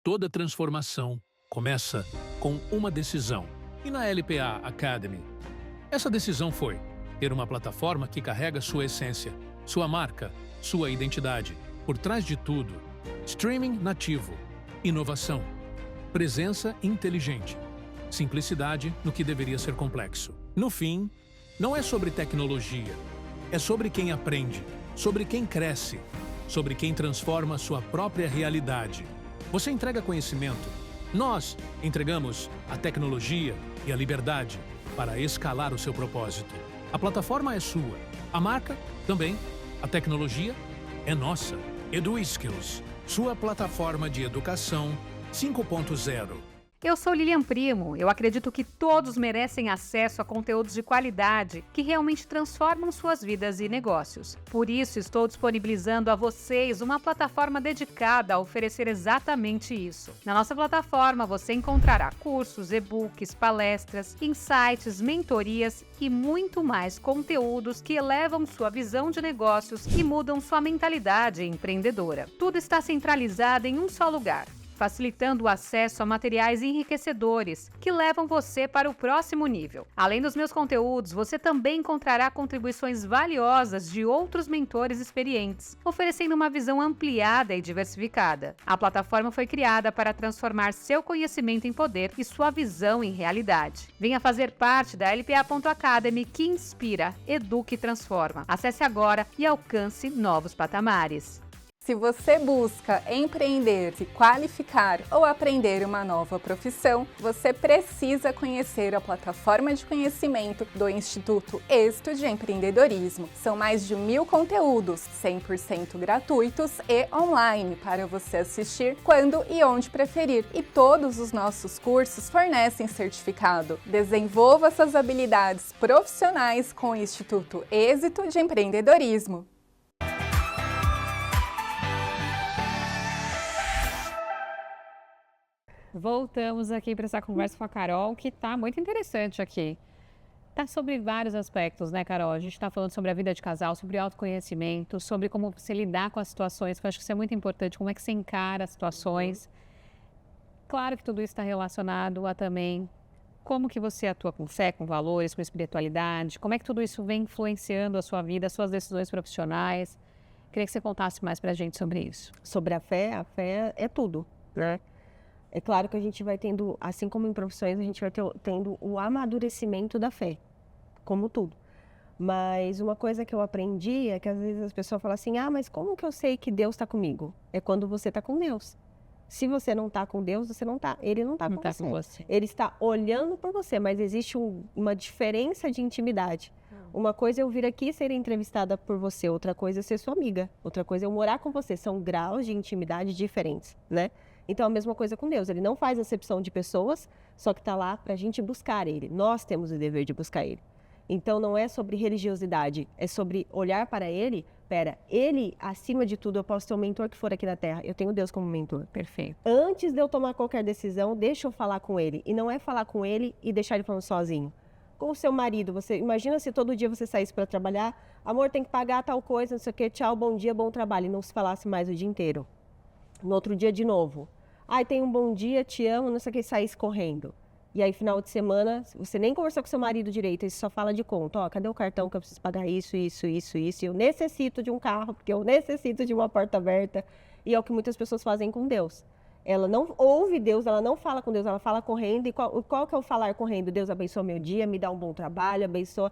[SPEAKER 5] Toda transformação começa com uma decisão. E na LPA Academy, essa decisão foi ter uma plataforma que carrega sua essência, sua marca, sua identidade. Por trás de tudo, streaming nativo, inovação, presença inteligente, simplicidade no que deveria ser complexo. No fim, não é sobre tecnologia, é sobre quem aprende, sobre quem cresce, sobre quem transforma sua própria realidade. Você entrega conhecimento, nós entregamos a tecnologia e a liberdade para escalar o seu propósito. A plataforma é sua, a marca também, a tecnologia é nossa. EduSkills, sua plataforma de educação 5.0.
[SPEAKER 1] Eu sou Lilian Primo. Eu acredito que todos merecem acesso a conteúdos de qualidade que realmente transformam suas vidas e negócios. Por isso, estou disponibilizando a vocês uma plataforma dedicada a oferecer exatamente isso. Na nossa plataforma, você encontrará cursos, e-books, palestras, insights, mentorias e muito mais conteúdos que elevam sua visão de negócios e mudam sua mentalidade empreendedora. Tudo está centralizado em um só lugar. facilitando o acesso a materiais enriquecedores que levam você para o próximo nível. Além dos meus conteúdos, você também encontrará contribuições valiosas de outros mentores experientes, oferecendo uma visão ampliada e diversificada. A plataforma foi criada para transformar seu conhecimento em poder e sua visão em realidade. Venha fazer parte da LPA.Academy, que inspira, educa e transforma. Acesse agora e alcance novos patamares.
[SPEAKER 7] Se você busca empreender, se qualificar ou aprender uma nova profissão, você precisa conhecer a plataforma de conhecimento do Instituto Êxito de Empreendedorismo. São mais de 1000 conteúdos, 100% gratuitos e online, para você assistir quando e onde preferir. E todos os nossos cursos fornecem certificado. Desenvolva suas habilidades profissionais com o Instituto Êxito de Empreendedorismo.
[SPEAKER 1] Voltamos aqui para essa conversa com a Carol, que está muito interessante aqui. Está sobre vários aspectos, né, Carol? A gente está falando sobre a vida de casal, sobre autoconhecimento, sobre como você lidar com as situações, que eu acho que isso é muito importante, como é que você encara as situações. Claro que tudo isso está relacionado a também como que você atua com fé, com valores, com espiritualidade, como é que tudo isso vem influenciando a sua vida, as suas decisões profissionais. Queria que você contasse mais para a gente sobre isso.
[SPEAKER 2] Sobre a fé é tudo, né? É claro que a gente vai tendo, assim como em profissões, a gente vai tendo o amadurecimento da fé, como tudo. Mas uma coisa que eu aprendi é que às vezes as pessoas falam assim, mas como que eu sei que Deus está comigo? É quando você está com Deus. Se você não está com Deus, você não está. Ele não está com você. Ele está olhando por você, mas existe uma diferença de intimidade. Uma coisa é eu vir aqui e ser entrevistada por você, outra coisa é ser sua amiga, outra coisa é eu morar com você. São graus de intimidade diferentes, né? Então, a mesma coisa com Deus. Ele não faz acepção de pessoas, só que está lá para a gente buscar Ele. Nós temos o dever de buscar Ele. Então, não é sobre religiosidade, é sobre olhar para Ele. Ele, acima de tudo, eu posso ter um mentor que for aqui na Terra. Eu tenho Deus como mentor.
[SPEAKER 1] Perfeito.
[SPEAKER 2] Antes de eu tomar qualquer decisão, deixa eu falar com Ele. E não é falar com Ele e deixar Ele falando sozinho. Com o seu marido, você imagina se todo dia você saísse para trabalhar, amor, tem que pagar tal coisa, não sei o quê, tchau, bom dia, bom trabalho. E não se falasse mais o dia inteiro. No outro dia, de novo. Tem um bom dia, te amo, não sei o que, saísse correndo. E aí, final de semana, você nem conversou com seu marido direito, ele só fala de conta. Cadê o cartão que eu preciso pagar isso. E eu necessito de um carro, porque eu necessito de uma porta aberta. E é o que muitas pessoas fazem com Deus. Ela não ouve Deus, ela não fala com Deus, ela fala correndo. E qual que é o falar correndo? Deus abençoa meu dia, me dá um bom trabalho, abençoa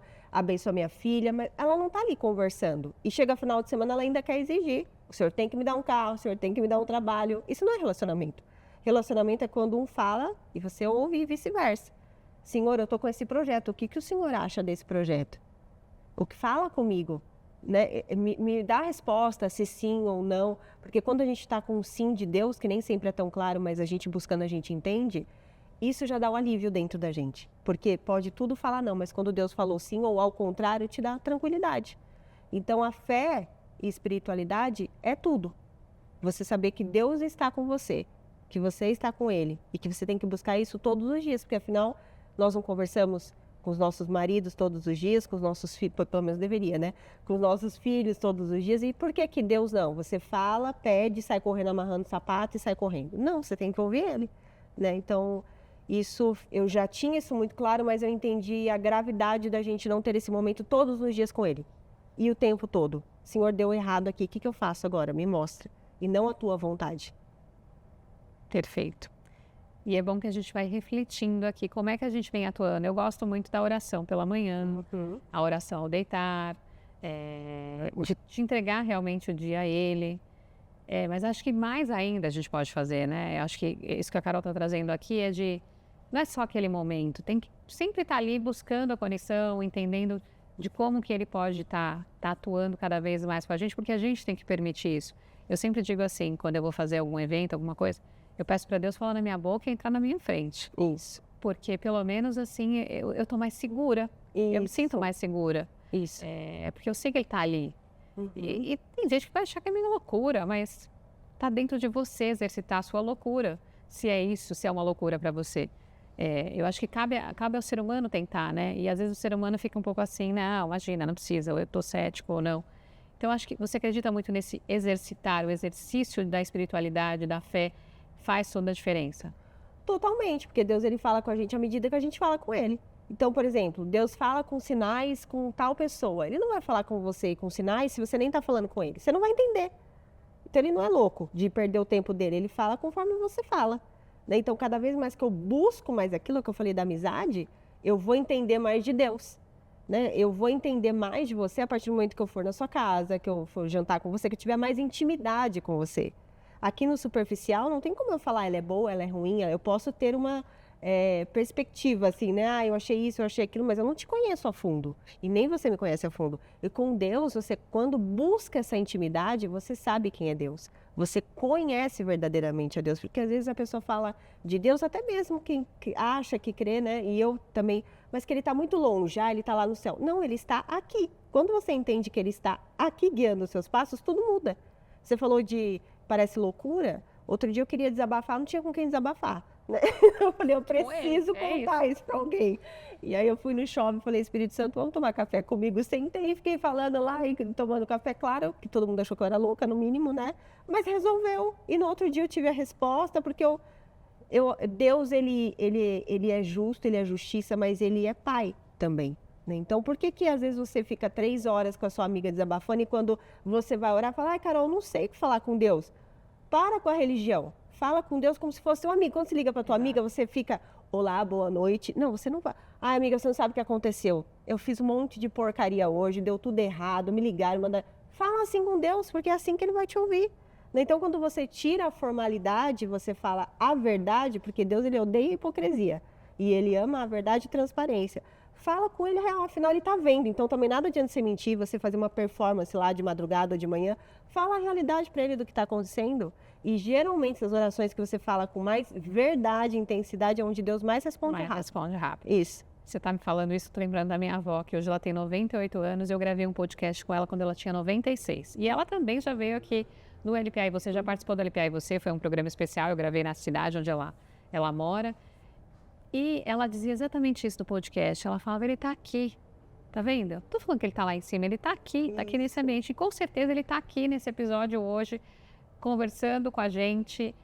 [SPEAKER 2] minha filha. Mas ela não está ali conversando. E chega final de semana, ela ainda quer exigir. O senhor tem que me dar um carro, o senhor tem que me dar um trabalho. Isso não é relacionamento. Relacionamento é quando um fala e você ouve e vice-versa. Senhor, eu estou com esse projeto, o que o senhor acha desse projeto? O que fala comigo? Né? Me dá a resposta, se sim ou não. Porque quando a gente está com o sim de Deus, que nem sempre é tão claro, mas a gente buscando, a gente entende, isso já dá um alívio dentro da gente. Porque pode tudo falar não, mas quando Deus falou sim ou ao contrário, te dá tranquilidade. Então a fé e espiritualidade é tudo. Você saber que Deus está com você, que você está com Ele e que você tem que buscar isso todos os dias, porque afinal nós não conversamos com os nossos maridos todos os dias, com os nossos filhos, pelo menos deveria, né? Com os nossos filhos todos os dias. E por que Deus não? Você fala, pede, sai correndo amarrando sapato e sai correndo. Não, você tem que ouvir Ele, né? Então, isso, eu já tinha isso muito claro, mas eu entendi a gravidade da gente não ter esse momento todos os dias com Ele. E o tempo todo. Senhor, deu errado aqui, o que eu faço agora? Me mostra. E não a tua vontade.
[SPEAKER 1] Perfeito. E é bom que a gente vai refletindo aqui como é que a gente vem atuando. Eu gosto muito da oração pela manhã, a oração ao deitar, de entregar realmente o dia a Ele. Mas acho que mais ainda a gente pode fazer, né? Acho que isso que a Carol está trazendo aqui não é só aquele momento, tem que sempre estar ali buscando a conexão, entendendo de como que Ele pode estar atuando cada vez mais com a gente, porque a gente tem que permitir isso. Eu sempre digo assim, quando eu vou fazer algum evento, alguma coisa, eu peço para Deus falar na minha boca e entrar na minha frente.
[SPEAKER 2] Isso.
[SPEAKER 1] Porque pelo menos assim eu tô mais segura. Isso. Eu me sinto mais segura.
[SPEAKER 2] Isso.
[SPEAKER 1] Porque eu sei que Ele tá ali. E tem gente que vai achar que é meio loucura, mas tá dentro de você exercitar a sua loucura. Se é isso, se é uma loucura para você. Eu acho que cabe ao ser humano tentar, né? E às vezes o ser humano fica um pouco assim, não, imagina, não precisa, ou eu tô cético ou não. Então acho que você acredita muito nesse exercitar, o exercício da espiritualidade, da fé, faz toda a diferença.
[SPEAKER 2] Totalmente, porque Deus ele fala com a gente à medida que a gente fala com ele. Então, por exemplo, Deus fala com sinais com tal pessoa. Ele não vai falar com você com sinais se você nem está falando com ele. Você não vai entender. Então, ele não é louco de perder o tempo dele. Ele fala conforme você fala. Né? Então, cada vez mais que eu busco mais aquilo que eu falei da amizade, eu vou entender mais de Deus. Né? Eu vou entender mais de você a partir do momento que eu for na sua casa, que eu for jantar com você, que eu tiver mais intimidade com você. Aqui no superficial, não tem como eu falar ela é boa, ela é ruim. Eu posso ter uma perspectiva, assim, né? Ah, eu achei isso, eu achei aquilo, mas eu não te conheço a fundo. E nem você me conhece a fundo. E com Deus, você, quando busca essa intimidade, você sabe quem é Deus. Você conhece verdadeiramente a Deus. Porque às vezes a pessoa fala de Deus, até mesmo quem acha que crê, né? E eu também, mas que ele está muito longe, ele está lá no céu. Não, ele está aqui. Quando você entende que ele está aqui guiando os seus passos, tudo muda. Você falou de, parece loucura. Outro dia eu queria desabafar, não tinha com quem desabafar. Né? Eu falei, eu preciso contar isso para alguém. E aí eu fui no shopping, falei, Espírito Santo, vamos tomar café comigo? Sentei e fiquei falando lá, e tomando café, claro, que todo mundo achou que eu era louca, no mínimo, né? Mas resolveu. E no outro dia eu tive a resposta, porque Deus, ele é justo, ele é justiça, mas ele é pai também. Né? Então, por que às vezes você fica 3 horas com a sua amiga desabafando e quando você vai orar, fala, ai, Carol, não sei o que falar com Deus. Para com a religião. Fala com Deus como se fosse seu amigo. Quando você liga para tua amiga, você fica, olá, boa noite. Não, você não vai. Ai, amiga, você não sabe o que aconteceu. Eu fiz um monte de porcaria hoje, deu tudo errado, me ligaram, mandaram. Fala assim com Deus, porque é assim que ele vai te ouvir. Então, quando você tira a formalidade, você fala a verdade, porque Deus ele odeia a hipocrisia. E ele ama a verdade e transparência. Fala com ele real, afinal ele está vendo. Então, também nada adianta você mentir, você fazer uma performance lá de madrugada ou de manhã. Fala a realidade para ele do que está acontecendo. E geralmente as orações que você fala com mais verdade e intensidade é onde Deus mais responde rápido.
[SPEAKER 1] Responde rápido.
[SPEAKER 2] Isso.
[SPEAKER 1] Você está me falando isso, estou lembrando da minha avó, que hoje ela tem 98 anos. Eu gravei um podcast com ela quando ela tinha 96. E ela também já veio aqui no LPA. E você já participou do LPA e você, foi um programa especial. Eu gravei na cidade onde ela mora. E ela dizia exatamente isso do podcast. Ela falava, ele está aqui. Tá vendo? Eu tô falando que ele está lá em cima, ele está aqui nesse ambiente. E com certeza ele está aqui nesse episódio hoje, conversando com a gente,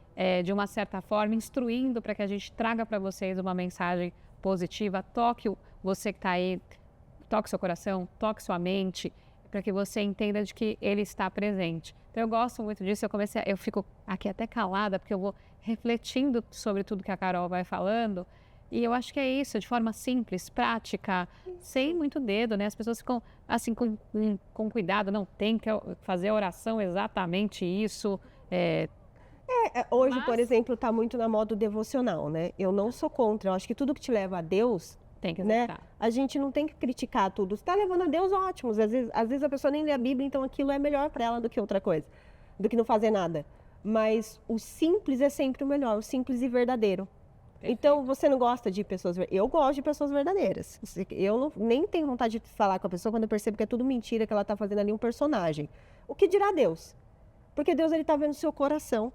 [SPEAKER 1] de uma certa forma, instruindo para que a gente traga para vocês uma mensagem positiva. Toque você que está aí, toque seu coração, toque sua mente, para que você entenda de que ele está presente. Então eu gosto muito disso, eu fico aqui até calada, porque eu vou refletindo sobre tudo que a Carol vai falando. E eu acho que é isso, de forma simples, prática, sem muito dedo, né? As pessoas ficam assim com cuidado, não tem que fazer a oração exatamente isso.
[SPEAKER 2] Hoje, por exemplo, está muito na moda devocional, né? Eu não sou contra, eu acho que tudo que te leva a Deus,
[SPEAKER 1] tem que
[SPEAKER 2] né?
[SPEAKER 1] executar.
[SPEAKER 2] A gente não tem que criticar tudo. Se está levando a Deus, ótimo. Às vezes a pessoa nem lê a Bíblia, então aquilo é melhor para ela do que outra coisa, do que não fazer nada. Mas o simples é sempre o melhor, o simples e verdadeiro. Então, você não gosta de pessoas... Eu gosto de pessoas verdadeiras. Eu nem tenho vontade de falar com a pessoa quando eu percebo que é tudo mentira, que ela está fazendo ali um personagem. O que dirá Deus? Porque Deus está vendo o seu coração.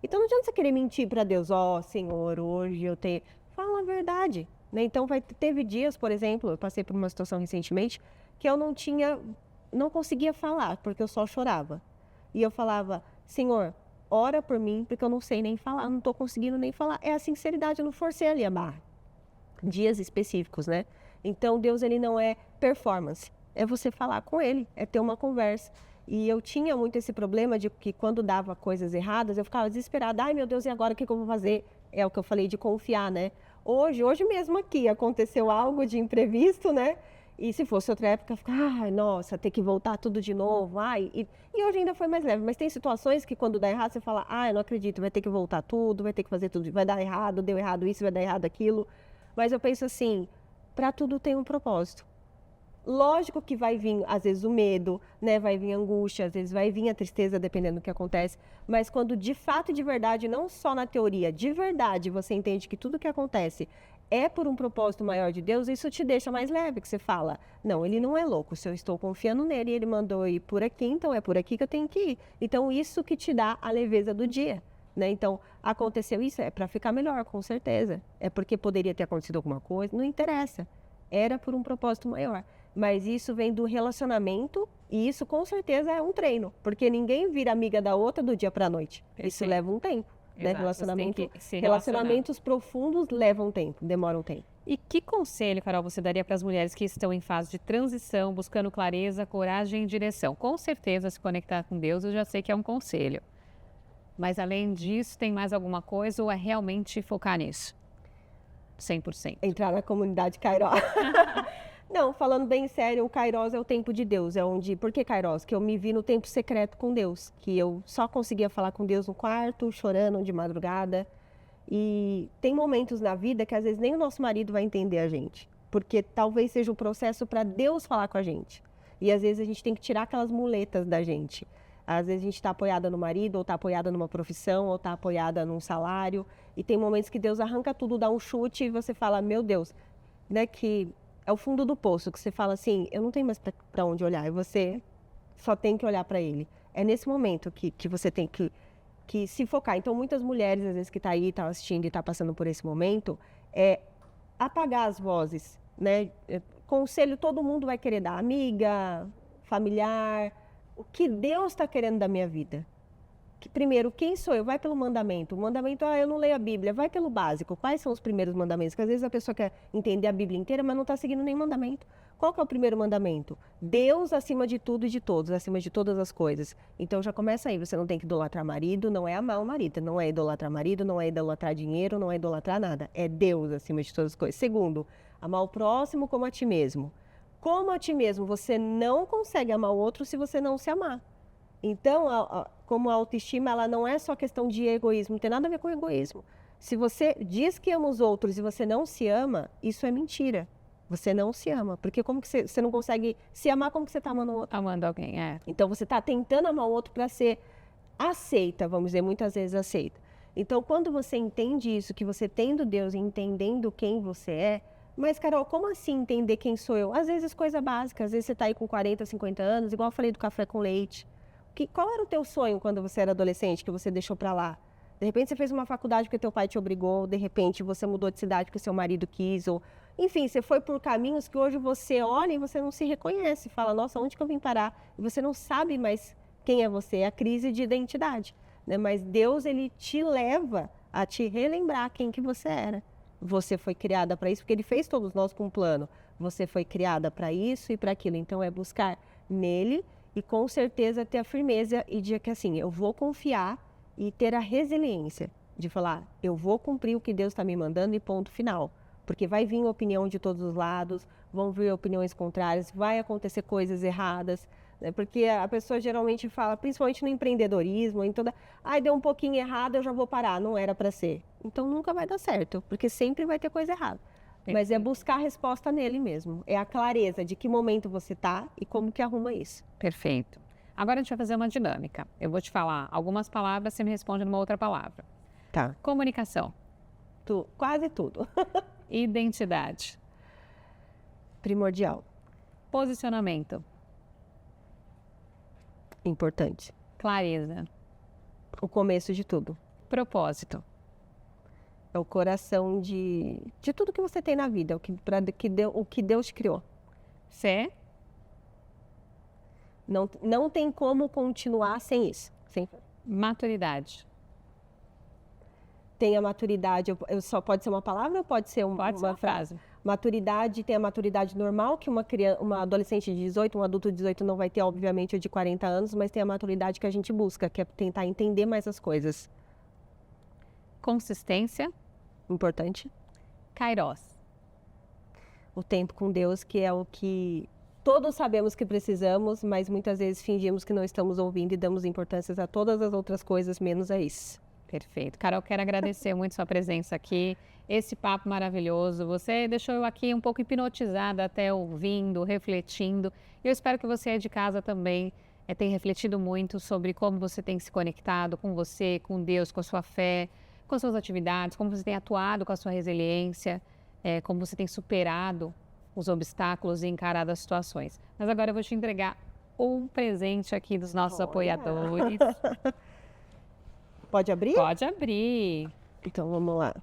[SPEAKER 2] Então, não adianta você querer mentir para Deus. Senhor, hoje eu tenho... Fala a verdade. Né? Então, teve dias, por exemplo, eu passei por uma situação recentemente, que eu não conseguia falar, porque eu só chorava. E eu falava, Senhor... Ora por mim, porque eu não sei nem falar, não estou conseguindo nem falar. É a sinceridade, eu não forcei ali a barra. Dias específicos, né? Então, Deus, ele não é performance. É você falar com ele, é ter uma conversa. E eu tinha muito esse problema de que quando dava coisas erradas, eu ficava desesperada. Ai, meu Deus, e agora o que eu vou fazer? É o que eu falei de confiar, né? Hoje mesmo aqui, aconteceu algo de imprevisto, né? E se fosse outra época, ai, nossa, ter que voltar tudo de novo, e hoje ainda foi mais leve. Mas tem situações que quando dá errado, você fala, eu não acredito, vai ter que voltar tudo, vai ter que fazer tudo, vai dar errado, deu errado isso, vai dar errado aquilo. Mas eu penso assim, para tudo tem um propósito. Lógico que vai vir, às vezes, o medo, né? Vai vir a angústia, às vezes vai vir a tristeza, dependendo do que acontece. Mas quando de fato, de verdade, não só na teoria, de verdade, você entende que tudo que acontece é por um propósito maior de Deus, isso te deixa mais leve, que você fala, não, ele não é louco, se eu estou confiando nele, ele mandou ir por aqui, então é por aqui que eu tenho que ir. Então, isso que te dá a leveza do dia, né? Então, aconteceu isso, é para ficar melhor, com certeza. É porque poderia ter acontecido alguma coisa, não interessa. Era por um propósito maior. Mas isso vem do relacionamento e isso, com certeza, é um treino, porque ninguém vira amiga da outra do dia para a noite. Isso leva um tempo. né?
[SPEAKER 1] Exato, você tem que se relacionar.
[SPEAKER 2] Relacionamentos profundos levam tempo, demoram tempo.
[SPEAKER 1] E que conselho, Carol, você daria para as mulheres que estão em fase de transição, buscando clareza, coragem e direção? Com certeza, se conectar com Deus, eu já sei que é um conselho. Mas, além disso, tem mais alguma coisa ou é realmente focar nisso? 100%.
[SPEAKER 2] Entrar na comunidade Kairos. Não, falando bem sério, o Kairos é o tempo de Deus. É onde... Por que Kairos? Que eu me vi no tempo secreto com Deus. Que eu só conseguia falar com Deus no quarto, chorando de madrugada. E tem momentos na vida que às vezes nem o nosso marido vai entender a gente. Porque talvez seja um processo para Deus falar com a gente. E às vezes a gente tem que tirar aquelas muletas da gente. Às vezes a gente está apoiada no marido, ou está apoiada numa profissão, ou está apoiada num salário. E tem momentos que Deus arranca tudo, dá um chute e você fala, meu Deus, né, que é o fundo do poço, que você fala assim, eu não tenho mais para onde olhar, e você só tem que olhar para Ele. É nesse momento que você tem que se focar. Então, muitas mulheres, às vezes, que estão aí, estão assistindo e estão passando por esse momento, é apagar as vozes, né? Conselho todo mundo vai querer dar, amiga, familiar, o que Deus está querendo da minha vida. Que, primeiro, quem sou eu? Vai pelo mandamento. O mandamento, eu não leio a Bíblia. Vai pelo básico. Quais são os primeiros mandamentos? Porque às vezes a pessoa quer entender a Bíblia inteira, mas não está seguindo nenhum mandamento. Qual que é o primeiro mandamento? Deus acima de tudo e de todos, acima de todas as coisas. Então já começa aí. Você não tem que idolatrar marido, não é amar o marido. Não é idolatrar marido, não é idolatrar dinheiro, não é idolatrar nada. É Deus acima de todas as coisas. Segundo, amar o próximo como a ti mesmo. Como a ti mesmo, você não consegue amar o outro se você não se amar. Então, como a autoestima, ela não é só questão de egoísmo, não tem nada a ver com egoísmo. Se você diz que ama os outros e você não se ama, isso é mentira. Você não se ama, porque como que você não consegue se amar, como que você está amando o outro?
[SPEAKER 1] Amando alguém,
[SPEAKER 2] Então, você está tentando amar o outro para ser aceita, vamos dizer, muitas vezes aceita. Então, quando você entende isso, que você tendo Deus e entendendo quem você é, mas, Carol, como assim entender quem sou eu? Às vezes, coisa básica, às vezes você está aí com 40, 50 anos, igual eu falei do café com leite. Qual era o teu sonho quando você era adolescente, que você deixou para lá? De repente você fez uma faculdade porque teu pai te obrigou, de repente você mudou de cidade porque seu marido quis, ou enfim, você foi por caminhos que hoje você olha e você não se reconhece, fala, nossa, onde que eu vim parar? E você não sabe mais quem é você, é a crise de identidade, né? Mas Deus, Ele te leva a te relembrar quem que você era. Você foi criada para isso, porque Ele fez todos nós com um plano. Você foi criada para isso e para aquilo, então é buscar nele e com certeza ter a firmeza e dizer que assim, eu vou confiar e ter a resiliência de falar, eu vou cumprir o que Deus está me mandando e ponto final. Porque vai vir opinião de todos os lados, vão vir opiniões contrárias, vai acontecer coisas erradas, né? Porque a pessoa geralmente fala, principalmente no empreendedorismo, em toda, deu um pouquinho errado, eu já vou parar, não era para ser. Então nunca vai dar certo, porque sempre vai ter coisa errada. Mas é buscar a resposta nele mesmo. É a clareza de que momento você está e como que arruma isso.
[SPEAKER 1] Perfeito. Agora a gente vai fazer uma dinâmica. Eu vou te falar algumas palavras, você me responde numa outra palavra.
[SPEAKER 2] Tá.
[SPEAKER 1] Comunicação.
[SPEAKER 2] Quase tudo.
[SPEAKER 1] Identidade.
[SPEAKER 2] Primordial.
[SPEAKER 1] Posicionamento.
[SPEAKER 2] Importante.
[SPEAKER 1] Clareza.
[SPEAKER 2] O começo de tudo.
[SPEAKER 1] Propósito.
[SPEAKER 2] É o coração de tudo que você tem na vida, o que Deus te criou.
[SPEAKER 1] Fé.
[SPEAKER 2] Não tem como continuar sem isso. Sem...
[SPEAKER 1] Maturidade.
[SPEAKER 2] Tem a maturidade, só pode ser uma palavra ou pode ser uma
[SPEAKER 1] frase?
[SPEAKER 2] Maturidade, tem a maturidade normal, que uma adolescente de 18, um adulto de 18 não vai ter, obviamente, o de 40 anos, mas tem a maturidade que a gente busca, que é tentar entender mais as coisas.
[SPEAKER 1] Consistência.
[SPEAKER 2] Importante.
[SPEAKER 1] Kairos.
[SPEAKER 2] O tempo com Deus, que é o que todos sabemos que precisamos, mas muitas vezes fingimos que não estamos ouvindo e damos importância a todas as outras coisas, menos a isso.
[SPEAKER 1] Perfeito. Carol, quero agradecer muito sua presença aqui, esse papo maravilhoso. Você deixou eu aqui um pouco hipnotizada, até ouvindo, refletindo. Eu espero que você aí de casa também tenha refletido muito sobre como você tem se conectado com você, com Deus, com a sua fé, com as suas atividades, como você tem atuado com a sua resiliência, como você tem superado os obstáculos e encarado as situações. Mas agora eu vou te entregar um presente aqui dos nossos apoiadores.
[SPEAKER 2] Pode abrir?
[SPEAKER 1] Pode abrir.
[SPEAKER 2] Então, vamos lá.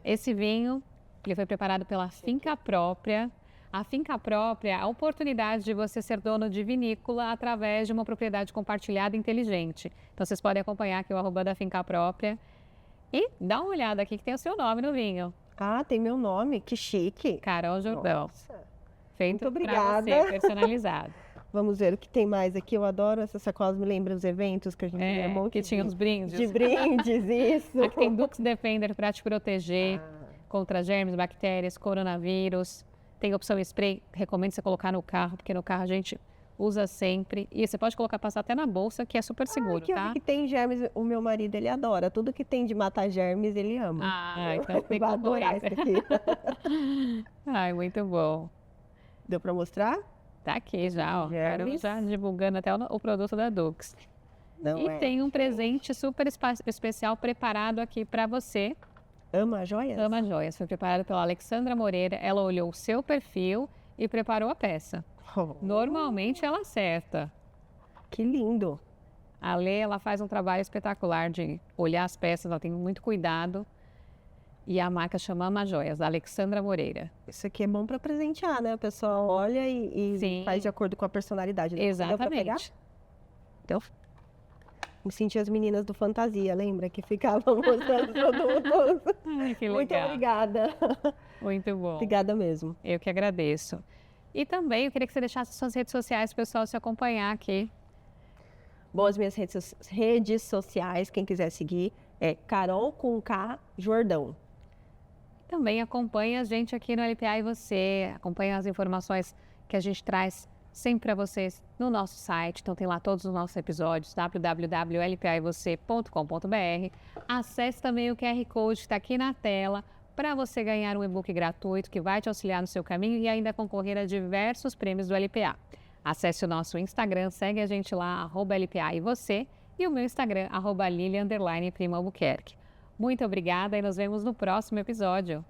[SPEAKER 1] Esse vinho, ele foi preparado pela Finca Própria, A finca própria, a oportunidade de você ser dono de vinícola através de uma propriedade compartilhada inteligente. Então, vocês podem acompanhar aqui o @ da finca própria e dá uma olhada aqui que tem o seu nome no vinho.
[SPEAKER 2] Ah, tem meu nome, que chique.
[SPEAKER 1] Carol Jordão.
[SPEAKER 2] Nossa.
[SPEAKER 1] Feito
[SPEAKER 2] Muito
[SPEAKER 1] para
[SPEAKER 2] obrigada.
[SPEAKER 1] você, personalizado.
[SPEAKER 2] Vamos ver o que tem mais aqui. Eu adoro essas sacolas, me lembra os eventos que a gente ganha um monte
[SPEAKER 1] que tinha os brindes.
[SPEAKER 2] de brindes, isso.
[SPEAKER 1] Aqui tem Dux Defender para te proteger contra germes, bactérias, coronavírus. Tem opção spray, recomendo você colocar no carro, porque no carro a gente usa sempre. E você pode colocar, passar até na bolsa, que é super seguro,
[SPEAKER 2] que eu vi
[SPEAKER 1] tá?
[SPEAKER 2] que tem germes, o meu marido, ele adora. Tudo que tem de matar germes, ele ama.
[SPEAKER 1] Então tem
[SPEAKER 2] Vai adorar isso
[SPEAKER 1] concorrência.
[SPEAKER 2] aqui.
[SPEAKER 1] Ai, muito bom.
[SPEAKER 2] Deu pra mostrar?
[SPEAKER 1] Tá aqui já, ó. Quero
[SPEAKER 2] Germes.
[SPEAKER 1] já divulgando até o produto da Dux.
[SPEAKER 2] Não
[SPEAKER 1] E
[SPEAKER 2] é.
[SPEAKER 1] tem um presente super especial preparado aqui para você.
[SPEAKER 2] Ama joias?
[SPEAKER 1] Ama Joias. Foi preparado pela Alexandra Moreira. Ela olhou o seu perfil e preparou a peça.
[SPEAKER 2] Oh,
[SPEAKER 1] Normalmente ela acerta.
[SPEAKER 2] que lindo.
[SPEAKER 1] A Lê, ela faz um trabalho espetacular de olhar as peças, ela tem muito cuidado. E a marca chama Ama Joias, da Alexandra Moreira.
[SPEAKER 2] Isso aqui é bom pra presentear, né? O pessoal olha e
[SPEAKER 1] Sim.
[SPEAKER 2] faz de acordo com a personalidade. Deu pra pegar?
[SPEAKER 1] Exatamente.
[SPEAKER 2] Então, me senti as meninas do Fantasia, lembra? Que ficavam mostrando os produtos.
[SPEAKER 1] Ai, que legal.
[SPEAKER 2] Muito obrigada.
[SPEAKER 1] Muito bom.
[SPEAKER 2] Obrigada mesmo.
[SPEAKER 1] Eu que agradeço. E também eu queria que você deixasse suas redes sociais para o pessoal se acompanhar aqui.
[SPEAKER 2] Bom, as minhas redes sociais, quem quiser seguir, é Carol com K Jordão.
[SPEAKER 1] Também acompanhe a gente aqui no LPA e você, acompanhe as informações que a gente traz sempre para vocês no nosso site. Então tem lá todos os nossos episódios, www.lpaevocê.com.br. Acesse também o QR Code que está aqui na tela para você ganhar um e-book gratuito que vai te auxiliar no seu caminho e ainda concorrer a diversos prêmios do LPA. Acesse o nosso Instagram, segue a gente lá, @LPA e você, e o meu Instagram, @Lili_Prima Albuquerque. Muito obrigada e nos vemos no próximo episódio.